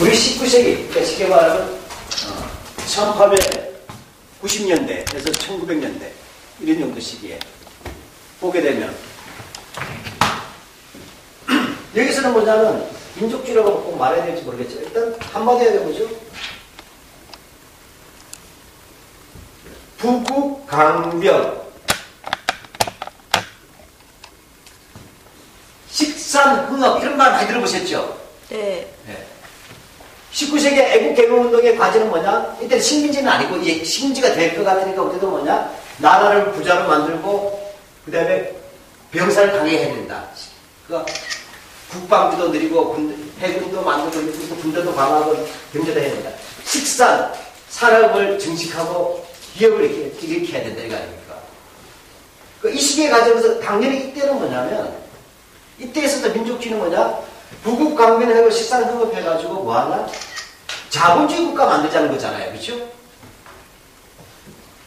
우리 19세기, 그러니까 쉽게 말하면 1890년대에서 1900년대 이런 정도 시기에 보게 되면 여기서는 뭐냐면 민족주의라고 꼭 말해야 될지 모르겠죠. 일단 한마디 해보죠. 부국강병 식산흥업 이런 말 많이 들어보셨죠? 네. 네. 19세기 애국개명운동의 과제는 뭐냐? 이때 식민지는 아니고 이제 식민지가 될 것 같으니까 우리도 뭐냐? 나라를 부자로 만들고 그 다음에 병사를 강하게 해야 된다. 그러니까 국방부도 늘리고 해군도 만들고 군대도 강하고 경제도 해야 된다. 식산, 산업을 증식하고 기업을 일으켜야 된다 이거 아닙니까? 이 시기의 과정에서 당연히 이때는 뭐냐면 이때에서도 민족주의는 뭐냐? 부국강변하고 식산흥업해가지고 뭐하냐? 자본주의 국가 만들자는 거잖아요. 그렇죠?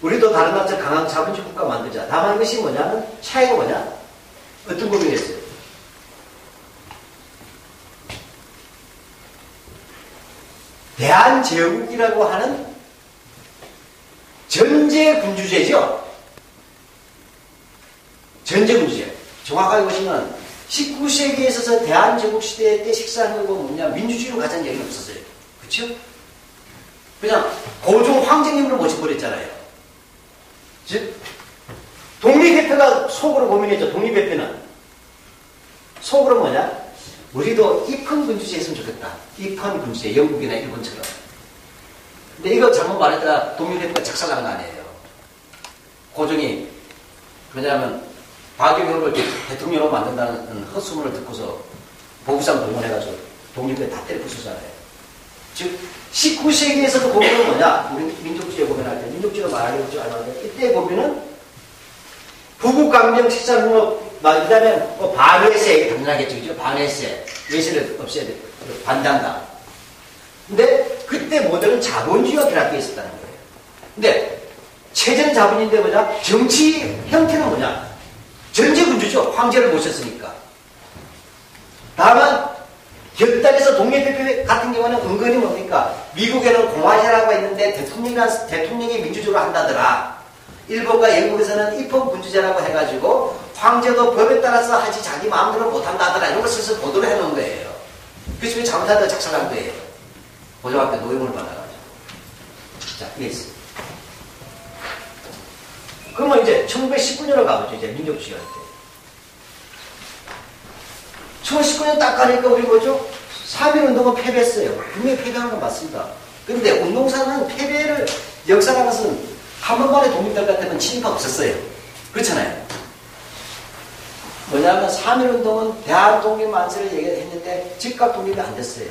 우리도 다른 나라처럼 강한 자본주의 국가 만들자. 다만 이것이 뭐냐면 차이가 뭐냐? 어떤 고민이었어요? 대한제국이라고 하는 전제군주제죠. 전제군주제. 정확하게 보시면 19세기에 있어서 대한제국 시대 때 식사하는 거 뭐냐? 민주주의로 가자는 얘기는 없었어요. 그렇죠? 그냥 고종 황제님으로 모셔버렸잖아요. 즉 독립협회가 속으로 고민했죠. 독립협회는 속으로 뭐냐? 우리도 입헌 군주제 했으면 좋겠다. 입헌 군주제, 영국이나 일본처럼. 근데 이거 잘못 말했다가 독립협회가 작살난 거 아니에요. 고종이 왜냐하면 박영영을 대통령으로 만든다는 헛소문을 듣고서 보부상 동원해가지고 독립회 다 때려 부수잖아요. 즉 19세기에서도 고민은 뭐냐? 우리 민족주의 고민할 때 민족주의로 말하려고 하는데 이때 고민은 부국강병 식산흥업 그 다음에 뭐 반외세 당연하겠죠. 그죠? 반외세 외세를 없애야 돼. 반대한다. 근데 그때 모델은 자본주의가 결합되어 있었다는 거예요. 근데 체제는 자본인데 뭐냐? 정치 형태는 뭐냐? 전제군주죠. 황제를 모셨으니까. 다만 격단에서 독립협회 같은 경우는 은근히 뭡니까? 미국에는 공화제라고 있는데 대통령이 민주주의로 한다더라. 일본과 영국에서는 입헌군주제라고 해가지고 황제도 법에 따라서 하지 자기 마음대로 못한다더라. 이런 걸 슬슬 보도를 해놓은 거예요. 그래서 잘못하다가 작살난 거예요. 고종 앞에 노임을 받아가지고. 자, 이게 있어요. 그러면 이제 1919년으로 가보죠. 이제 민족주의할 때. 1919년 딱 가니까 우리 뭐죠? 3.1운동은 패배했어요. 분명히 패배한 건 맞습니다. 그런데 운동사는 패배를 역사라는 것은 한 번만에 독립될 것 같으면 치니까 없었어요. 그렇잖아요. 뭐냐면 3.1운동은 대한독립 만세를 얘기했는데 즉각 독립이 안 됐어요.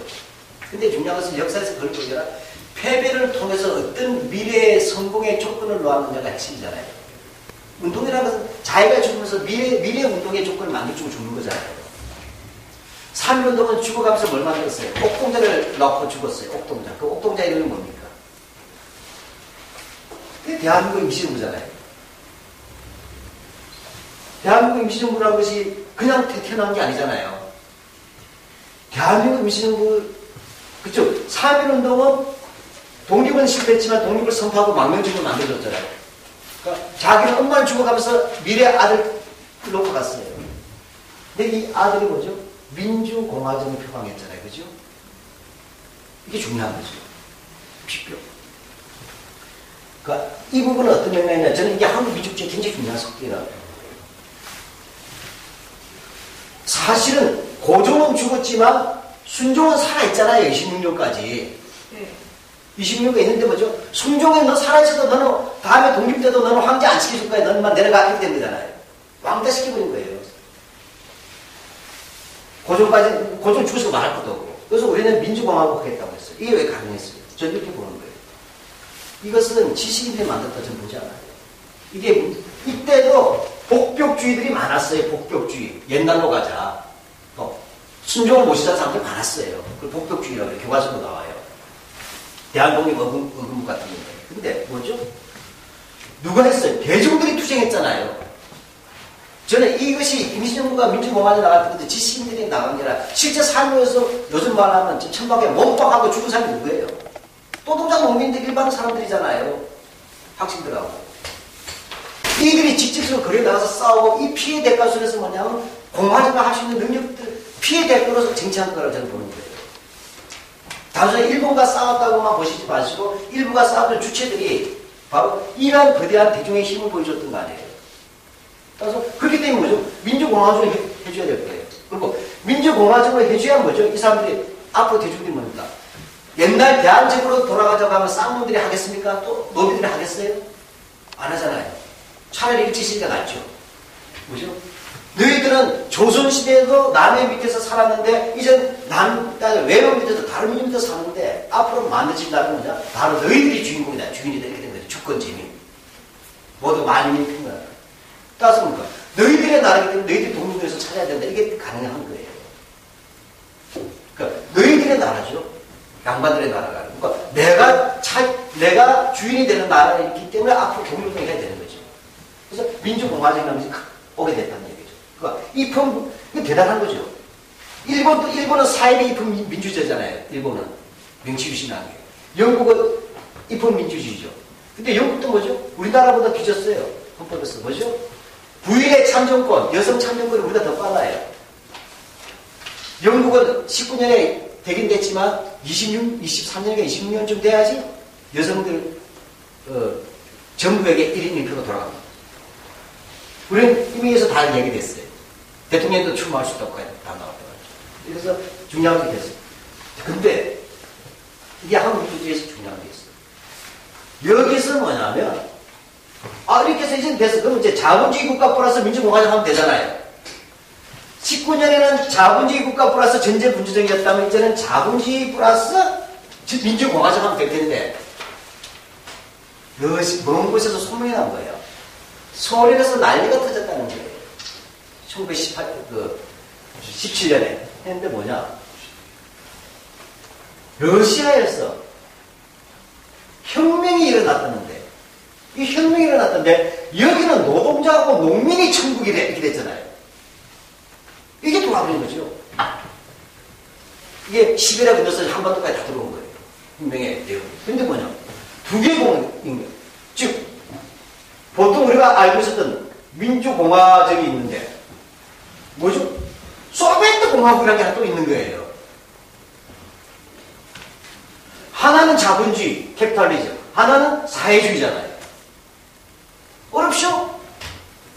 근데 중요한 것은 역사에서 그걸 보여라. 패배를 통해서 어떤 미래의 성공의 조건을 놓았느냐가 핵심이잖아요. 운동이라는 것은 자기가 죽으면서 미래 운동의 조건을 만들어주고 죽는 거잖아요. 3.1운동은 죽어가면서 뭘 만들었어요? 옥동자를 넣고 죽었어요. 옥동자. 그 옥동자 이름이 뭡니까? 그게 대한민국 임시정부잖아요. 대한민국 임시정부라는 것이 그냥 태어난 게 아니잖아요. 대한민국 임시정부, 그쵸? 3.1운동은 독립은 실패했지만 독립을 선포하고 망명주의를 만들어줬잖아요. 그러니까 자기는 엄마를 죽어가면서 미래 아들 놓고 갔어요. 근데 이 아들이 뭐죠? 민주공화정을 표방했잖아요. 그죠? 이게 중요한 거죠. 비표. 그러니까 이 부분은 어떤 맥락이냐? 저는 이게 한국 민족주의 굉장히 중요한 속기라고. 사실은 고종은 죽었지만 순종은 살아있잖아요. 26년까지. 26년가 있는데 뭐죠? 순종에 너 살아있어도 너는 다음에 독립 때도 너는 황제 안 시켜줄 거야. 너는만 내려가게 되는 거잖아요. 왕따 시켜버린 거예요. 고종 죽어서 말할 것도 없고. 그래서 우리는 민주공화국 하겠다고 했어요. 이게 왜 가능했어요? 저는 이렇게 보는 거예요. 이것은 지식인들이 만들었다 저는 보지 않아요. 이게 이때도 복벽주의들이 많았어요. 복벽주의. 옛날로 가자. 순종을 모시던 사람들이 많았어요. 그 복벽주의라고 해요. 교과서도 나와요. 대한독립 의금부 같은 경우에. 근데 뭐죠? 누가 했어요? 대중들이 투쟁했잖아요. 저는 이것이 임시정부가 민주공화제 나갈 때 지식인들이 나간 게 아니라 실제 삶에서 요즘 말하면 천박에 몸빵하고 죽은 사람이 누구예요? 노동자 농민들 일반 사람들이잖아요. 학생들하고. 이들이 직접적으로 거리에 나가서 싸우고 이 피해 대가 속에서 뭐냐면 공화제가 할 수 있는 능력들 피해 대가로서 쟁취하는 거라고 저는 보는 거예요. 단순히 일본과 싸웠다고만 보시지 마시고 일본과 싸웠던 주체들이 바로 이러한 거대한 대중의 힘을 보여줬던 거 아니에요. 그래서 그렇기 때문에 뭐죠? 민주공화국을 해줘야 될 거예요. 그리고 민주공화국을 해줘야 뭐죠? 이 사람들이 앞으로 대중들이 뭡니까? 옛날 대한제국으로 돌아가자고 하면 쌍놈들이 하겠습니까? 또 노비들이 하겠어요? 안 하잖아요. 차라리 일제시대가 낫죠. 뭐죠? 너희들은 조선시대에도 남의 밑에서 살았는데 이젠 외놈 밑에서 다른 민족 밑에서 사는데 앞으로 만들어질 나라는 뭐냐? 바로 너희들이 주인공이다. 주인이다. 이렇게 된 거죠. 주권재민. 모두 만인이 큰 거야. 따라서 뭡니까? 너희들의 나라이기 때문에 너희들이 독립에서 찾아야 된다. 이게 가능한 거예요. 그러니까 너희들의 나라죠. 양반들의 나라가. 그러니까 내가 주인이 되는 나라이기 때문에 앞으로 독립을 해야 되는 거죠. 그래서 민주공화정이 오게 됐다는 얘기죠. 그러니까 이거 대단한 거죠. 일본은 사회의 입헌 민주주의잖아요. 일본은 명치유신한 게. 영국은 입헌 민주주의죠. 근데 영국도 뭐죠? 우리나라보다 뒤졌어요. 헌법에서 뭐죠? 부인의 참정권, 여성 참정권이 우리가 더 빨라요. 영국은 19년에 되긴 됐지만 23년인가 26년쯤 돼야지 여성들 전부에게 1인 1표가 돌아갑니다. 우리는 이미 해서 다 얘기됐어요. 대통령도 출마할 수 있다고 다 나왔다고. 그래서 중요한 게 됐어요. 근데 이게 한국 민주주의에서 중요한 게 있어요. 여기서 뭐냐면 이렇게 해서 이제 됐어. 그럼 이제 자본주의 국가 플러스 민주공화국 하면 되잖아요. 19년에는 자본주의 국가 플러스 전제 분주정이었다면 이제는 자본주의 플러스 민주공화국 하면 될 텐데 먼 곳에서 소문이 난 거예요. 서울에서 난리가 터졌다는 거예요. 1917년에 했는데 뭐냐? 러시아에서 혁명이 일어났다는데 이 혁명이 일어났던데 여기는 노동자하고 농민이 천국이 이렇게 됐잖아요. 이게 돌아버린 거죠. 이게 시베리아 건너서 한반도까지 다 들어온 거예요. 혁명의 내용이. 근데 뭐냐? 두 개의 공화국인 거예요. 즉 보통 우리가 알고 있었던 민주공화정이 있는데 뭐죠? 소비에트 공화국이라는 게 하나 또 있는 거예요. 하나는 자본주의, 캐피탈리즘, 하나는 사회주의잖아요. 어렵죠?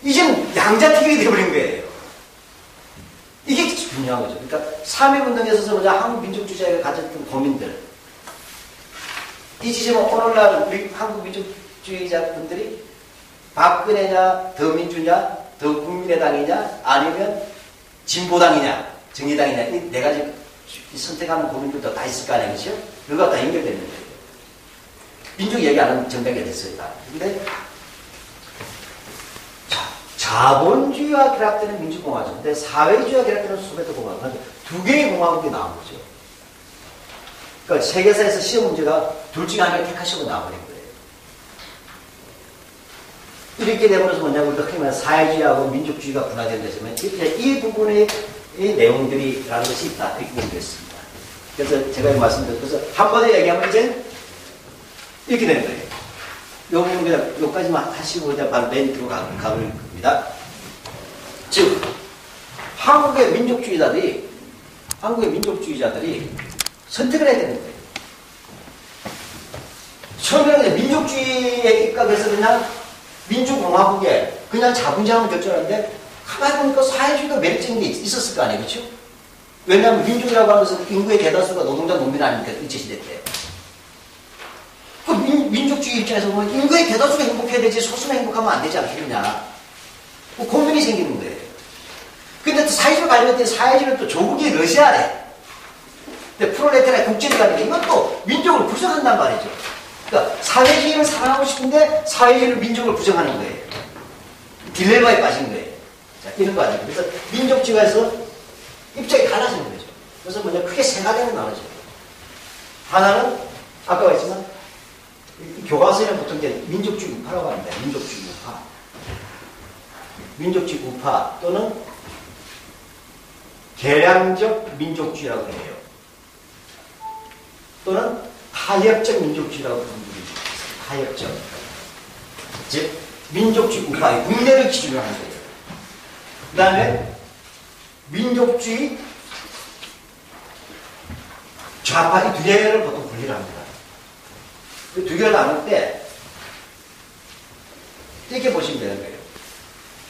이제는 양자택일이 되어버린 거예요. 이게 중요한 거죠. 그러니까 3.1운동에 있어서 한국 민족주의자가 가졌던 고민들 이 지점은 오늘날 우리 한국 민족주의자분들이 박근혜냐, 더민주냐, 더국민의당이냐, 아니면 진보당이냐, 정의당이냐, 이 네 가지 선택하는 고민들도 다 있을 거 아니에요, 그렇죠? 그거가 다 연결되는 거예요. 민족 얘기 안 하면 정당이 됐어요, 다. 근데 자본주의와 결합되는 민주공화국인데 사회주의와 결합되는 소비에트 공화국, 두 개의 공화국이 나온 거죠. 그러니까 세계사에서 시험 문제가 둘 중에 하나를 택하시고 나와버린 거예요. 이렇게 되면서 뭐냐면 우리가 흔히 말하는 사회주의하고 민족주의가 분화된 데서는 이 부분의 이 내용들이라는 것이 있다. 이렇게 보면 되겠습니다. 그래서 제가 말씀드렸죠. 그래서 한 번에 얘기하면 이제 이렇게 되는 거예요. 요건 그냥 여기까지만 하시고 이제 바로 맨 뒤로 가볼 겁니다. 즉, 한국의 민족주의자들이 선택을 해야 되는 거예요. 처음에는 그냥 민족주의에 입각해서 그냥 민주공화국에 그냥 자본주의하면 될 줄 알았는데 가만히 보니까 사회주의가 매력적인 게 있었을 거 아니에요. 그렇죠? 왜냐하면 민족이라고 하는 것은 인구의 대다수가 노동자, 농민 아닙니까? 일제시대 때. 그 민족주의 입장에서 보면 인구의 대다수가 행복해야 되지 소수만 행복하면 안 되지 않겠느냐. 뭐 고민이 생기는 거예요. 근데 또 사회주의를 가지고 있더니 사회주의는 또 조국이 러시아래. 근데 프롤레타리아 국제주의라는 게 이것도 민족을 부정한단 말이죠. 그러니까 사회주의를 사랑하고 싶은데 사회주의를 민족을 부정하는 거예요. 딜레마에 빠진 거예요. 자, 이런 거 아니에요. 그래서 민족주의에서 입장이 달라지는 거죠. 그래서 먼저 크게 세 가지로 나눠져요. 하나는 아까 말했지만 교과서에는 보통 이제 민족주의 우파라고 합니다. 민족주의 우파. 민족주의 우파 또는 개량적 민족주의라고 해요. 또는 타협적 민족주의라고 부르는 분이 있습니다. 타협적. 즉, 민족주의 우파의 국내를 기준으로 하는 거예요. 그 다음에 민족주의 좌파 이 두 개를 보통 분리를 합니다. 그 두 개를 나눌 때 이렇게 보시면 되는 거예요.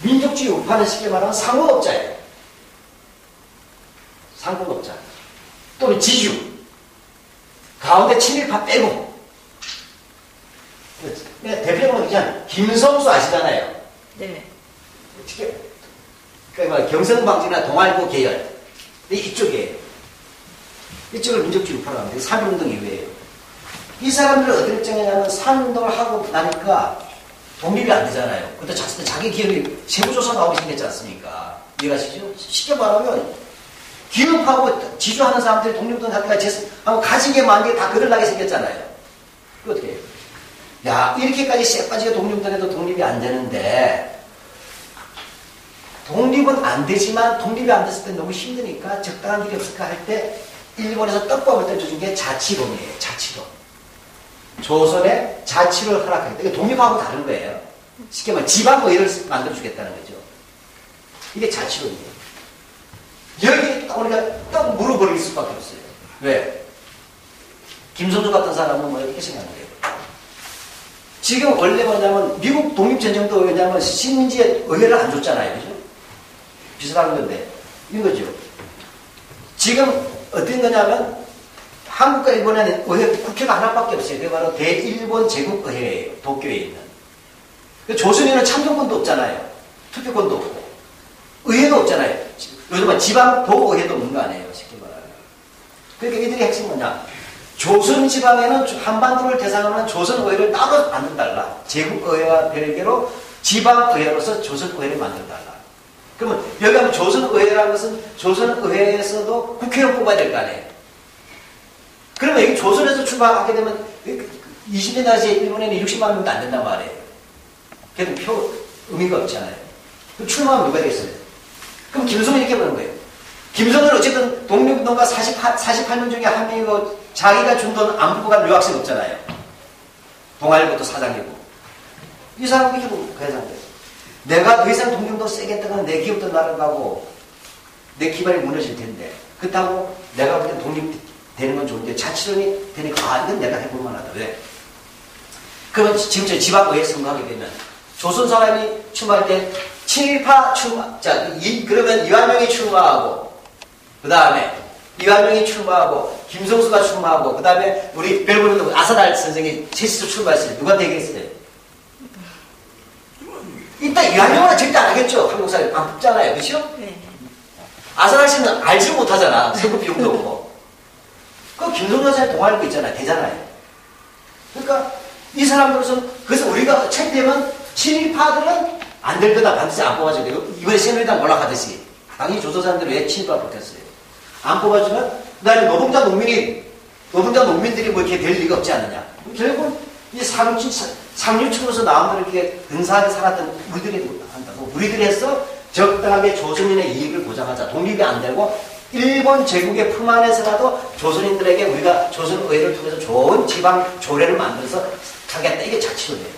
민족주의 우파는 쉽게 말하면 상호업자예요. 상호업자. 또는 지주. 가운데 친일파 빼고. 대표적으로 그냥 김성수 아시잖아요. 네. 그러니까 경성방지나 동아일보 계열. 이쪽이에요. 이쪽을 민족주의 우파라고 합니다. 3.1운동 이후에요. 이 사람들은 어떤 입장이냐면 3.1운동을 하고 나니까 독립이 안 되잖아요. 그때 자기 기업이 세부조사 나오게 생겼지 않습니까? 이해가시죠? 쉽게 말하면 기업하고 지주하는 사람들이 독립운동 하다가 하고 가진 게 많은 게 다 거들나게 생겼잖아요. 그 어떻게 해요? 야, 이렇게까지 쎄빠지게 독립운동해도 독립이 안 되는데 독립은 안 되지만 독립이 안 됐을 때 너무 힘드니까 적당한 길이 없을까 할 때 일본에서 떡밥을 던져준 게 자치론이에요. 자치론. 조선의 자치를 허락하겠다. 이게 독립하고 다른 거예요. 쉽게 말하면 지방의회를 만들어주겠다는 거죠. 이게 자치론이에요. 여기 우리가 떡 물어버릴 수밖에 없어요. 왜? 김성주 같은 사람은 뭐 이렇게 생각하는 거예요. 지금 원래 뭐냐면 미국 독립전쟁도 왜냐면 식민지에 의회를 안 줬잖아요. 그죠? 비슷한 건데. 이런 거죠. 지금 어떤 거냐면 한국과 일본에는 의회 국회가 하나밖에 없어요. 그게 바로 대일본 제국의회예요. 도쿄에 있는. 조선에는 참정권도 없잖아요. 투표권도 없고. 의회도 없잖아요. 요즘은 지방 도의회도 없는 거 아니에요. 쉽게 말하면. 그러니까 이들의 핵심은 뭐냐. 조선 지방에는 한반도를 대상으로 조선의회를 따로 만들어달라. 제국의회와 별개로 지방의회로서 조선의회를 만들어달라. 그러면 여기 하면 조선의회라는 것은 조선의회에서도 국회의원 뽑아야 될 거 아니에요. 그러면 여기 조선에서 출마하게 되면 20년 당시에 일본에는 60만 명도 안 된단 말이에요. 그래도 표 의미가 없잖아요. 그럼 출마하면 누가 되겠어요? 그럼 김성은 이렇게 보는 거예요. 김성은 어쨌든 독립운동가 48명 중에 한 명이고 자기가 준 돈 안 받고 간 유학생 없잖아요. 동아일보도 사장이고. 이 사람은 이렇게 보는 거예요. 내가 더 이상 독립운동 세겠다면 내 기업도 날아가고 내 기반이 무너질 텐데 그렇다고 내가 볼 때 독립되는 건 좋은데 자치론이 되니까 이건 내가 해볼 만하다. 왜? 그러면 지금 저 지방의회 선거하게 되면 조선 사람이 출마할 때 친일파 출마, 그러면 이완용이 출마하고, 그 다음에 이완용이 출마하고, 김성수가 출마하고, 그 다음에 우리 별보는 아사달 선생이 제시로 출마했어요. 누가 되겠어요? 일단 이완용은 절대 안 하겠죠. 한국 사람이 안 뽑잖아요. 그렇죠? 네. 아사달 씨는 알지 못하잖아. 선거 비용도 없고. 그 김성수 사람이 동아일보 있잖아요. 되잖아요. 그러니까 이 사람들로서는 그래서 우리가 책되면 친일파들은 안 될 거다. 반드시 안 뽑아줘야 되고 이번에 새누리당 몰락하듯이 당연히 조선 사람들이 왜 친일파를 뽑혔어요. 안 뽑아주면 그다음에 노동자 농민들이 뭐 이렇게 될 리가 없지 않느냐. 결국은 이 상류층으로서 나온 이렇게 근사하게 살았던 우리들이 한다고 우리들이 해서 적당하게 조선인의 이익을 보장하자. 독립이 안 되고 일본 제국의 품 안에서라도 조선인들에게 우리가 조선의회를 통해서 좋은 지방 조례를 만들어서 하겠다. 이게 자치론이에요.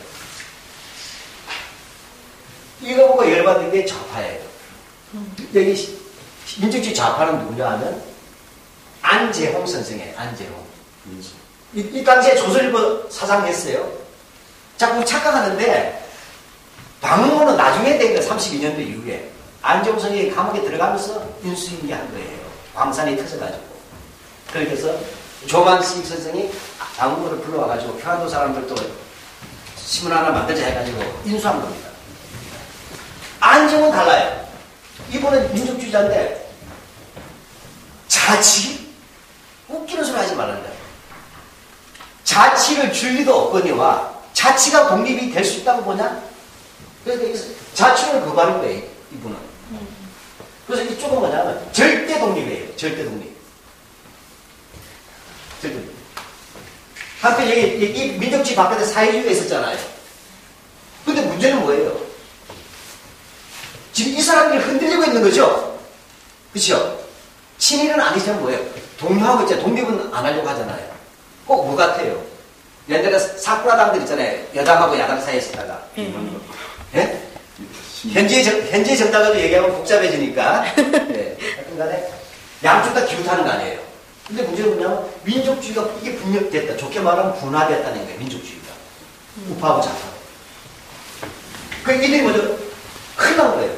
이거 보고 열받는 게 좌파예요. 여기 민족주의 좌파는 누구냐 하면 안재홍 선생이에요. 안재홍. 이 당시에 조선일보 사장했어요. 자꾸 착각하는데 방문은 나중에 된 거예요. 32년도 이후에. 안재홍 선생이 감옥에 들어가면서 인수인계한 거예요. 광산이 터져가지고. 그래서 조만식 선생이 방문을 불러와가지고 평안도 사람들도 신문 하나 만들자 해가지고 인수한 겁니다. 안정은 달라요. 이번엔 민족주의자인데 자치? 웃기는 소리 하지 말란다. 자치를 줄 리도 없거니와 자치가 독립이 될 수 있다고 보냐? 그래서 자치를 거부하는 거예요. 이분은. 그래서 이쪽은 뭐냐면 절대 독립이에요. 절대 독립. 절대 독립. 한편 여기 이 민족주의 바깥에 사회주의가 있었잖아요. 근데 문제는 뭐예요? 지금 이 사람들이 흔들리고 있는 거죠. 그렇죠? 친일은 아니지만 뭐예요? 동요하고 있잖아요. 독립은 안 하려고 하잖아요. 꼭 뭐 같아요? 옛날에 사쿠라당들 있잖아요. 여당하고 야당 사이에 있다가. 예? 현재 정당을 얘기하면 복잡해지니까. 네. 하여튼 간에 양쪽 다 기웃하는 거 아니에요. 근데 문제는 뭐냐면 민족주의가 이게 분열됐다. 좋게 말하면 분화됐다는 거예요. 민족주의가. 우파하고 좌파하고. 그 이들이 먼저 큰일 난 거예요.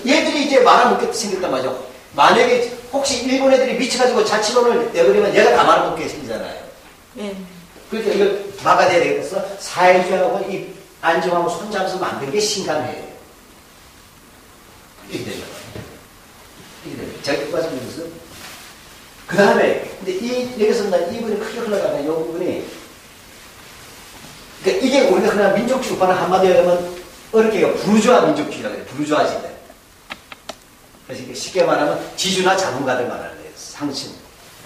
얘들이 이제 말아먹게 생겼단 말이죠. 만약에 혹시 일본 애들이 미쳐가지고 자치론을 내버리면 얘가 다 말아먹게 생기잖아요. 그러니까 이걸 막아내야 되겠어. 사회주의하고 이 안정하고 손잡아서 만든 게 신간회예요. 이렇게 되죠. 이렇게 되죠. 제가 끝까지 보면서. 그 다음에, 근데 여기서 이 부분이 크게 흘러가면 이 부분이, 그러니까 이게 우리가 그냥 민족주의 우파는 한마디로 하면 어렵게 얘기하면 부르주아 민족주의라고 해요. 부르주아 시대. 그래서 쉽게 말하면 지주나 자본가들 말하는 거예요. 상층.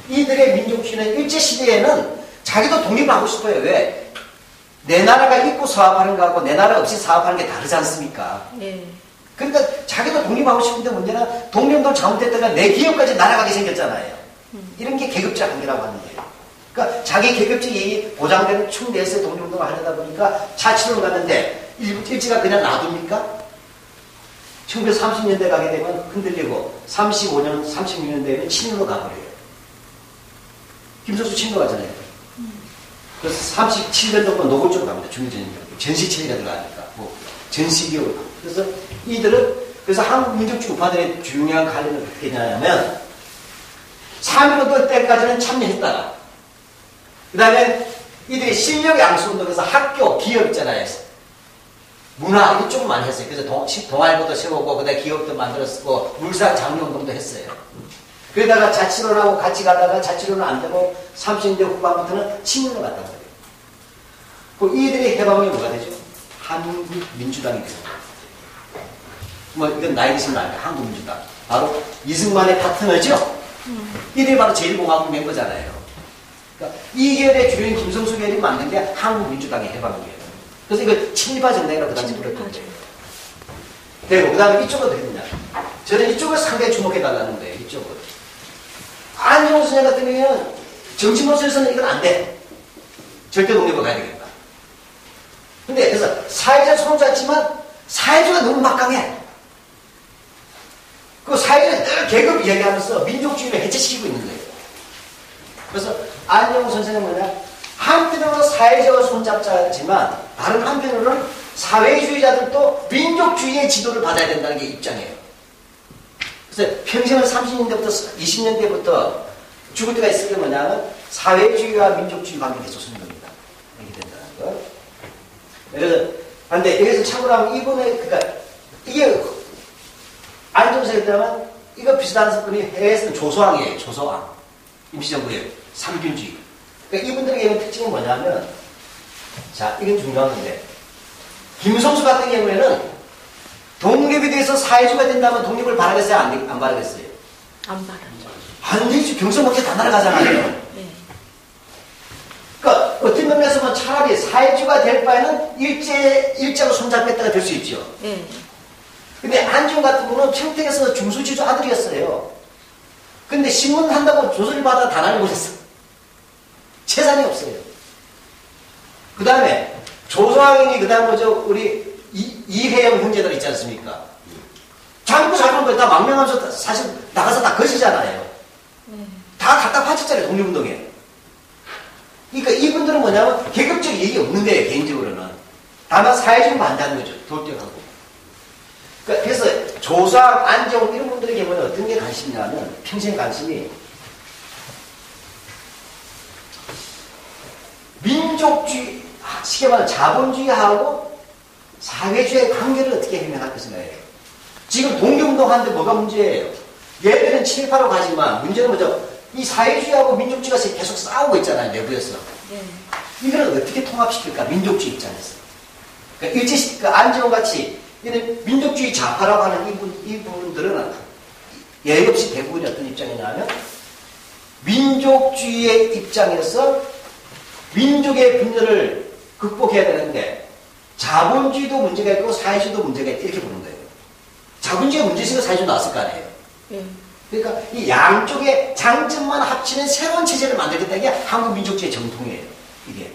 이들의 민족주의는 일제시대에는 자기도 독립하고 싶어요. 왜? 내 나라가 있고 사업하는 거하고 내 나라 없이 사업하는 게 다르지 않습니까? 그러니까 자기도 독립하고 싶은데 문제는 독립도 잘못했다가 내 기업까지 날아가게 생겼잖아요. 이런 게 계급적 한계라고 하는 거예요. 그러니까 자기 계급적 이익이 보장되는 충대에서 독립운동을 하려다 보니까 자치론을 갔는데 일제가 그냥 놔둡니까? 1930년대 가게 되면 흔들리고 35년, 36년 되면 친일로 가버려요. 김석수 친일로 가잖아요. 그래서 37년 동안 노골적으로 갑니다. 전시체리가 들어가니까. 뭐 전시기업으로. 그래서 이들은 그래서 한국 민족주의 우파들의 중요한 관련은 어떻게 되냐면 3.15 때까지는 참여했다가 그 다음에 이들이 실력 양수운동에서 학교, 기업 있잖아요. 문화 이거 좀 많이 했어요. 그래서 동아일보도 세우고 그다음에 기업도 만들었고 물산 장려운동도 했어요. 그러다가 자치론하고 같이 가다가 자치론은 안 되고 30년대 후반부터는 친일로 갔단 말이에요. 그 이들의 해방이 뭐가 되죠? 한국민주당이 되죠. 뭐 이건 나이 드신 거 아니에요. 한국민주당. 바로 이승만의 파트너죠. 이들이 바로 제1공화국 멤버잖아요. 그러니까 이 계열의 주인 김성수 계열이 만든 게 한국민주당의 해방이에요. 그래서 이거 친일파 정당이라고 그 당시 불렀던 거예요. 그리고 그 다음에 이쪽은 어떻게 되냐. 저는 이쪽을 상당히 주목해달라는 거예요. 이쪽을. 안종훈 선생 같은 경우에는 정치모습에서는 이건 안 돼. 절대 독립을 가야 되겠다. 근데 그래서 사회주의 손을 잡지만 사회주의가 너무 막강해. 그 사회주의 늘 계급 이야기하면서 민족주의를 해체시키고 있는 거예요. 그래서 안종훈 선생은 뭐냐. 한편으로는 사회주의와 손잡자지만 다른 한편으로는 사회주의자들도 민족주의의 지도를 받아야 된다는 게 입장이에요. 그래서 평생을 30년대부터 20년대부터 죽을 때가 있을 게 뭐냐면 사회주의와 민족주의 관계를 계속 쓰는 겁니다. 이렇게 된다는 거. 그래서 근데 여기서 참고로 하면 이번에 그러니까 이게 안종세에 따르면 이거 비슷한 사건이 해외에서는 조소왕이에요. 조소왕. 임시정부의 삼균주의. 그러니까 이분들의 경우 특징이 뭐냐면 자 이건 중요한 건데 김성수 같은 경우에는 독립에 대해서 사회주의가 된다면 독립을 바라겠어요? 안 바라겠어요? 안 바라죠. 안 되지. 경선 못해 다 날아가잖아요. 네. 그러니까 어떤 면에서 보면 차라리 사회주의가 될 바에는 일제로 손잡겠다가 될 수 있죠. 네. 근데 안지용 같은 분은 평택에서 중수지주 아들이었어요. 근데 신문 한다고 조선일 받아 다 날려보셨어. 재산이 없어요. 그 다음에 조소왕이니 그 다음 뭐죠 우리 이회영 형제들 있지 않습니까? 자기도 잘 보는 거예요. 다 망명하면서 사실 나가서 다 거시잖아요. 다 갖다 바쳤잖아요. 독립운동에. 그러니까 이분들은 뭐냐면 계급적 이익이 없는 거예요. 개인적으로는. 다만 사회주의 반대하는 거죠. 돌격하고. 그러니까 그래서 조소왕, 안재홍 이런 분들의 경우는 어떤 게 관심이냐면 평생 관심이 민족주의, 쉽게 말하면 자본주의하고 사회주의의 관계를 어떻게 해명할 것인가요? 지금 독립운동하는데 뭐가 문제예요? 얘들은 친일파로 가지만 문제는 뭐죠? 이 사회주의하고 민족주의가 계속 싸우고 있잖아요. 내부에서. 네. 이거를 어떻게 통합시킬까? 민족주의 입장에서. 그러니까 일제시, 그 안재홍 같이 이런 민족주의 좌파라고 하는 이분들은 예의 없이 대부분이 어떤 입장이냐면 민족주의의 입장에서 민족의 분열을 극복해야 되는데 자본주의도 문제가 있고 사회주의도 문제가 있다 이렇게 보는 거예요. 자본주의가 문제 있으니까 사회주의 나왔을 거 아니에요. 예. 그러니까 이 양쪽의 장점만 합치는 새로운 체제를 만들겠다는 게 한국 민족주의 정통이에요. 이게.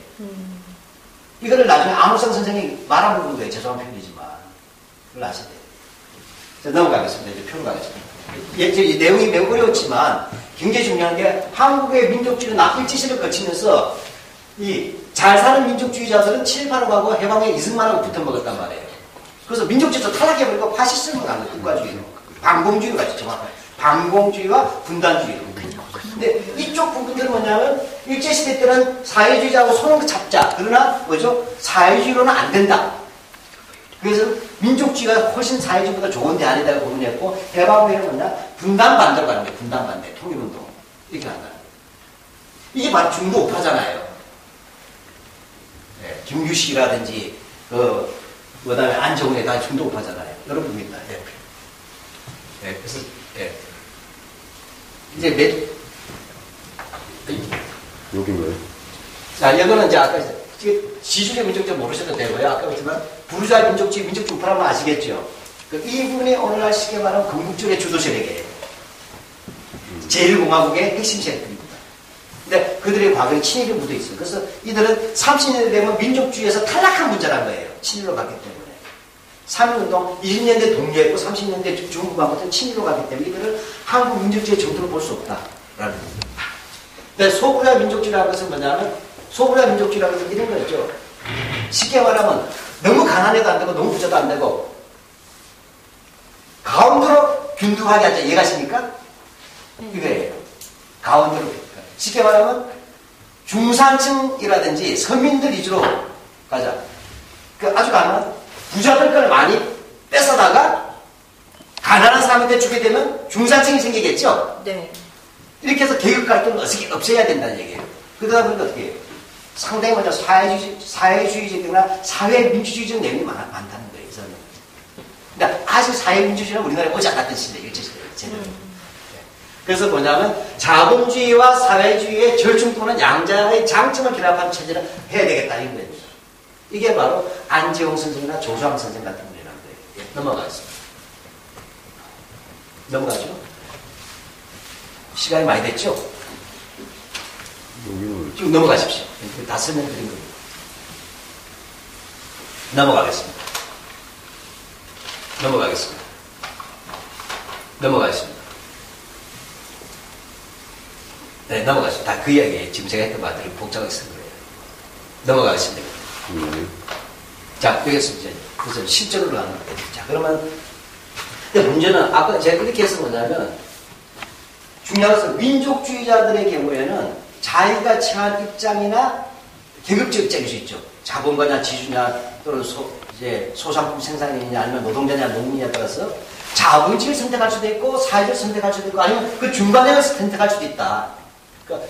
이거를 나중에 안호상 선생이 말하는 거예요. 죄송한 표현이지만. 그걸 아셔야 돼요. 자, 넘어가겠습니다. 이제 표로 가겠습니다. 이 내용이 매우 어려웠지만 굉장히 중요한 게 한국의 민족주의는 일제시를 거치면서 이 잘 사는 민족주의자들은 친일파로 가고 해방에 이승만하고 붙어먹었단 말이에요. 그래서 민족주의에서 타락해버리고 파시즘으로 간 거예요. 국가주의로. 반공주의로 갔죠. 정확하게. 반공주의와 분단주의로. 근데 이쪽 부분들은 뭐냐면 일제시대 때는 사회주의자하고 손을 잡자. 그러나 뭐죠? 사회주의로는 안 된다. 그래서 민족주의가 훨씬 사회주의보다 좋은 대안이라고 고민했고 해방 후에는 뭐냐? 분단 반대로 가는 거예요. 분단 반대. 통일운동. 이렇게 한다. 이게 바로 중도 우파잖아요. 네, 김규식이라든지 그다음에 안정훈이 다 중도 우파잖아요. 여러분입니다. 네. 네, 그래서 이제 여긴가요? 자, 이거는 이제 아까 지주의 민족주의 모르셔도 되고요. 아까 그랬지만 부르주아 민족주의, 민족주의 우파라면 아시겠죠? 이분이 오늘날 쉽게 말하면 건국주의 주도 세력이에요. 제1공화국의 핵심 세력입니다. 근데 그들의 과거에 친일이 묻어 있어요. 그래서 이들은 30년대 되면 민족주의에서 탈락한 문제란 거예요. 친일로 갔기 때문에. 3.1운동 20년대 독려했고 30년대 중국과부터 친일로 갔기 때문에 이들은 한국 민족주의 정도로 볼 수 없다라는 겁니다. 근데 소부자 민족주의라는 것은 뭐냐면 소부자 민족주의라는 것은 이런 거죠. 쉽게 말하면 너무 가난해도 안 되고 너무 부자도 안 되고 가운데로 균등하게 하자. 이해가십니까? 이거예요. 가운데로. 쉽게 말하면 중산층이라든지 서민들 위주로 가자. 아주 가난한 부자들 걸 많이 뺏어다가 가난한 사람한테 주게 되면 중산층이 생기겠죠? 네. 이렇게 해서 계급 갈등을 없애야 된다는 얘기예요. 그러다 보니까 어떻게 해요? 상당히 먼저 사회주의적이나 사회민주주의적 내용이 많다는 거예요. 저는. 근데 아직 사회민주주의는 우리나라에 오지 않았던 시대, 일제시대예요. 제대로. 그래서 뭐냐면 자본주의와 사회주의의 절충 또는 양자의 장점을 결합한 체제를 해야 되겠다 이런 거예요. 이게 바로 안재홍 선생이나 조수왕 선생 같은 분이라는 거예요. 예, 넘어가겠습니다. 넘어가죠. 시간이 많이 됐죠? 쭉 넘어가십시오. 다 설명드린 겁니다. 넘어가겠습니다. 네, 넘어가십시오. 다 그 이야기예요. 지금 제가 했던 말들을 복잡하게 쓴 거예요. 넘어가겠습니다. 자, 여기서 그래서 실전으로 가는 거예요. 자, 그러면 근데 문제는 아까 제가 이렇게 해서 뭐냐면 중요한 것은 민족주의자들의 경우에는 자기가 처한 입장이나 계급적 입장일 수 있죠. 자본가냐 지주냐 또는 소상품 생산이냐 아니면 노동자냐 농민이냐에 따라서 자본주의를 선택할 수도 있고 사회주의를 선택할 수도 있고 아니면 그 중간에 선택할 수도 있다.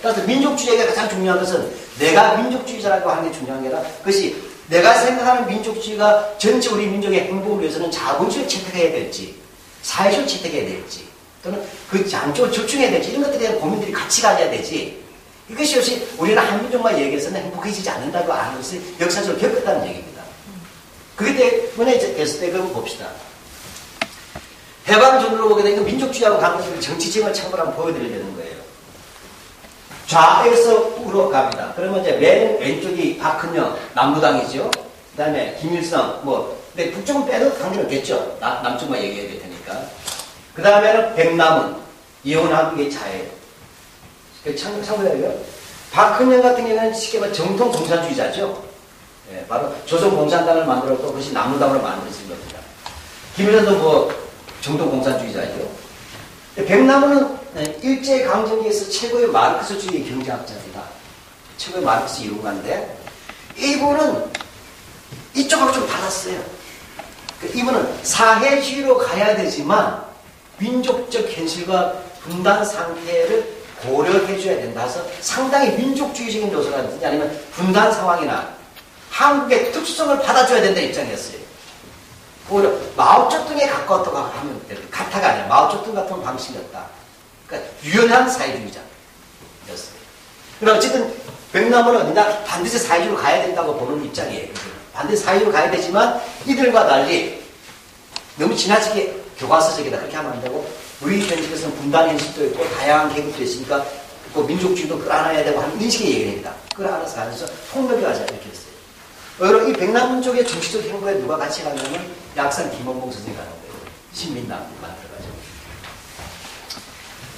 그래서 민족주의가 가장 중요한 것은 내가 민족주의자라고 하는 게 중요한 게 아니라 그것이 내가 생각하는 민족주의가 전체 우리 민족의 행복을 위해서는 자본주의를 채택해야 될지 사회주의를 채택해야 될지 또는 그 양쪽을 절충해야 될지 이런 것들에 대한 고민들이 같이 가져야 되지 이것이 없이 우리는 한 민족만 얘기해서는 행복해지지 않는다고 하는 것을 역사적으로 겪었다는 얘기입니다. 그때 때문에 됐을 때 그걸 봅시다. 해방 전으로 보게 되니까 민족주의하고 관계된 정치적인 참고를 한번 보여드려야 되는 거예요. 좌에서 우로 갑니다. 그러면 이제 맨 왼쪽이 박헌영, 남부당이죠. 그 다음에 김일성, 근데 북쪽은 빼도 관계는 없겠죠. 남쪽만 얘기해야 될 테니까. 그 다음에는 백남은, 이혼한국의 자예요. 참고해요. 박헌영 같은 경우는 쉽게 말해 정통 공산주의자죠. 예, 바로 조선공산당을 만들었고 그것이 남루당으로 만들어진 겁니다. 김일성도 정통 공산주의자죠. 백남은 일제강점기에서 최고의 마르크스주의 경제학자입니다. 최고의 마르크스 이론가인데 이분은 이쪽하고 좀 달랐어요. 이분은 사회주의로 가야 되지만 민족적 현실과 분단 상태를 고려해줘야 된다 해서 상당히 민족주의적인 요소라든지 아니면 분단 상황이나 한국의 특수성을 받아줘야 된다는 입장이었어요. 오히려 마오쩌둥에 가까웠다고 하면 같아가 아니라 마오쩌둥 같은 방식이었다. 그러니까 유연한 사회주의자였어요. 그러나 어쨌든 백남은 어디나 반드시 사회주의로 가야 된다고 보는 입장이에요. 반드시 사회주의로 가야 되지만 이들과 달리 너무 지나치게 교과서적이다. 그렇게 하면 안 되고, 우리 현실에서는 분단 인식도 있고, 다양한 계급도 있으니까, 그 민족주의도 끌어안아야 되고 하는 인식의 얘기를 합니다. 끌어안아서 가면서 폭력이 가자. 이렇게 했어요. 오히려 이 백남문 쪽의 정치적 행보에 누가 같이 가냐면, 약산 김원봉 선생님이 가는 거예요. 신민당 만들어가지고.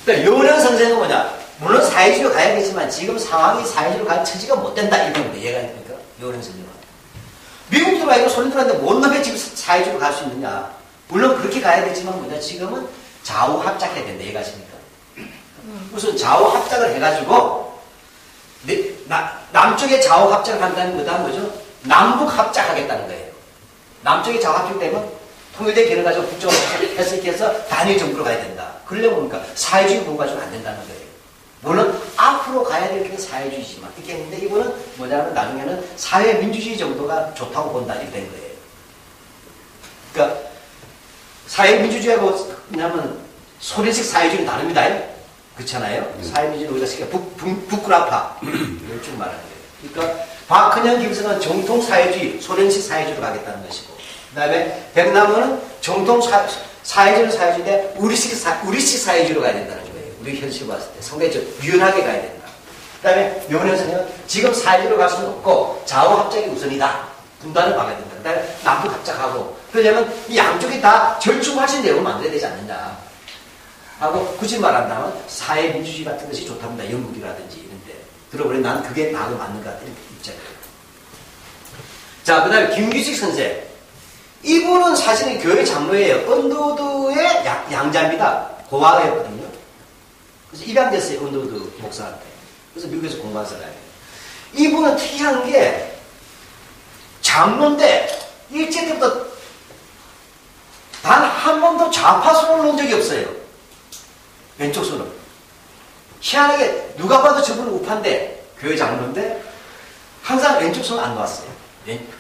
그러니까 요원 선생은 뭐냐? 물론 사회주의로 가야겠지만, 지금 상황이 사회주의로 갈 처지가 못 된다. 이런 건데, 얘가 있으니까. 요원 선생님은. 미국 들어가고 소련 들어가는데 뭔 놈의 지금 사회주의로 갈 수 있느냐. 물론 그렇게 가야겠지만 뭐냐. 지금은 좌우합작해야 된다. 얘가 하십니까? 무슨 좌우합작을 해가지고, 남쪽에 좌우합작을 한다는 거다 뭐죠? 남북합작하겠다는 거예요. 남쪽에 좌우합작되면 통일된 개를 가지고 북쪽으로 해서 단일 정부로 가야 된다. 그러려면 뭡니까? 사회주의 공부가 좀 안 된다는 거예요. 물론 앞으로 가야 될 게 사회주의지만 이렇게 했는데 이거는 뭐냐면 나중에는 사회민주주의 정도가 좋다고 본다 이렇게 된 거예요. 그러니까 사회민주주의하고 뭐냐면 소련식 사회주의는 다릅니다. 그렇잖아요. 사회민주주의는 우리가 쓰기가 북구라파 이걸 쭉 말하는 거예요. 그러니까 박헌영 김성은 정통 사회주의, 소련식 사회주의로 가겠다는 것이고, 그 다음에 백남원은 정통 사회주의는 사회주의인데 우리식 사회주의로 가야 된다는 거예요. 우리 현실 봤을 때 상당히 좀 유연하게 가야 된다. 그 다음에 요원 선생은 지금 사회주의로 갈 수는 없고 좌우합작이 우선이다. 분단을 막아야 된다. 그 다음에 남북합작하고, 그러려면 이 양쪽이 다 절충하신 내용을 만들어야 되지 않느냐 하고, 굳이 말한다면 사회민주주의 같은 것이 좋답니다. 영국이라든지 이런데 들어보니 나는 그게 나하고 맞는 것 같은 입장이에요. 자, 그 다음에 김규식 선생, 이분은 사실은 교회 장로예요. 언더우드의 양자입니다. 고아였거든요. 그래서 입양됐어요. 언더우드 목사한테. 그래서 미국에서 공부한 사람이에요. 이분은 특이한 게 장로인데 일제 때부터 단 한 번도 좌파 손을 놓은 적이 없어요. 왼쪽 손을. 희한하게 누가 봐도 저분은 우파인데 교회 장로인데 항상 왼쪽 손을 안 놓았어요.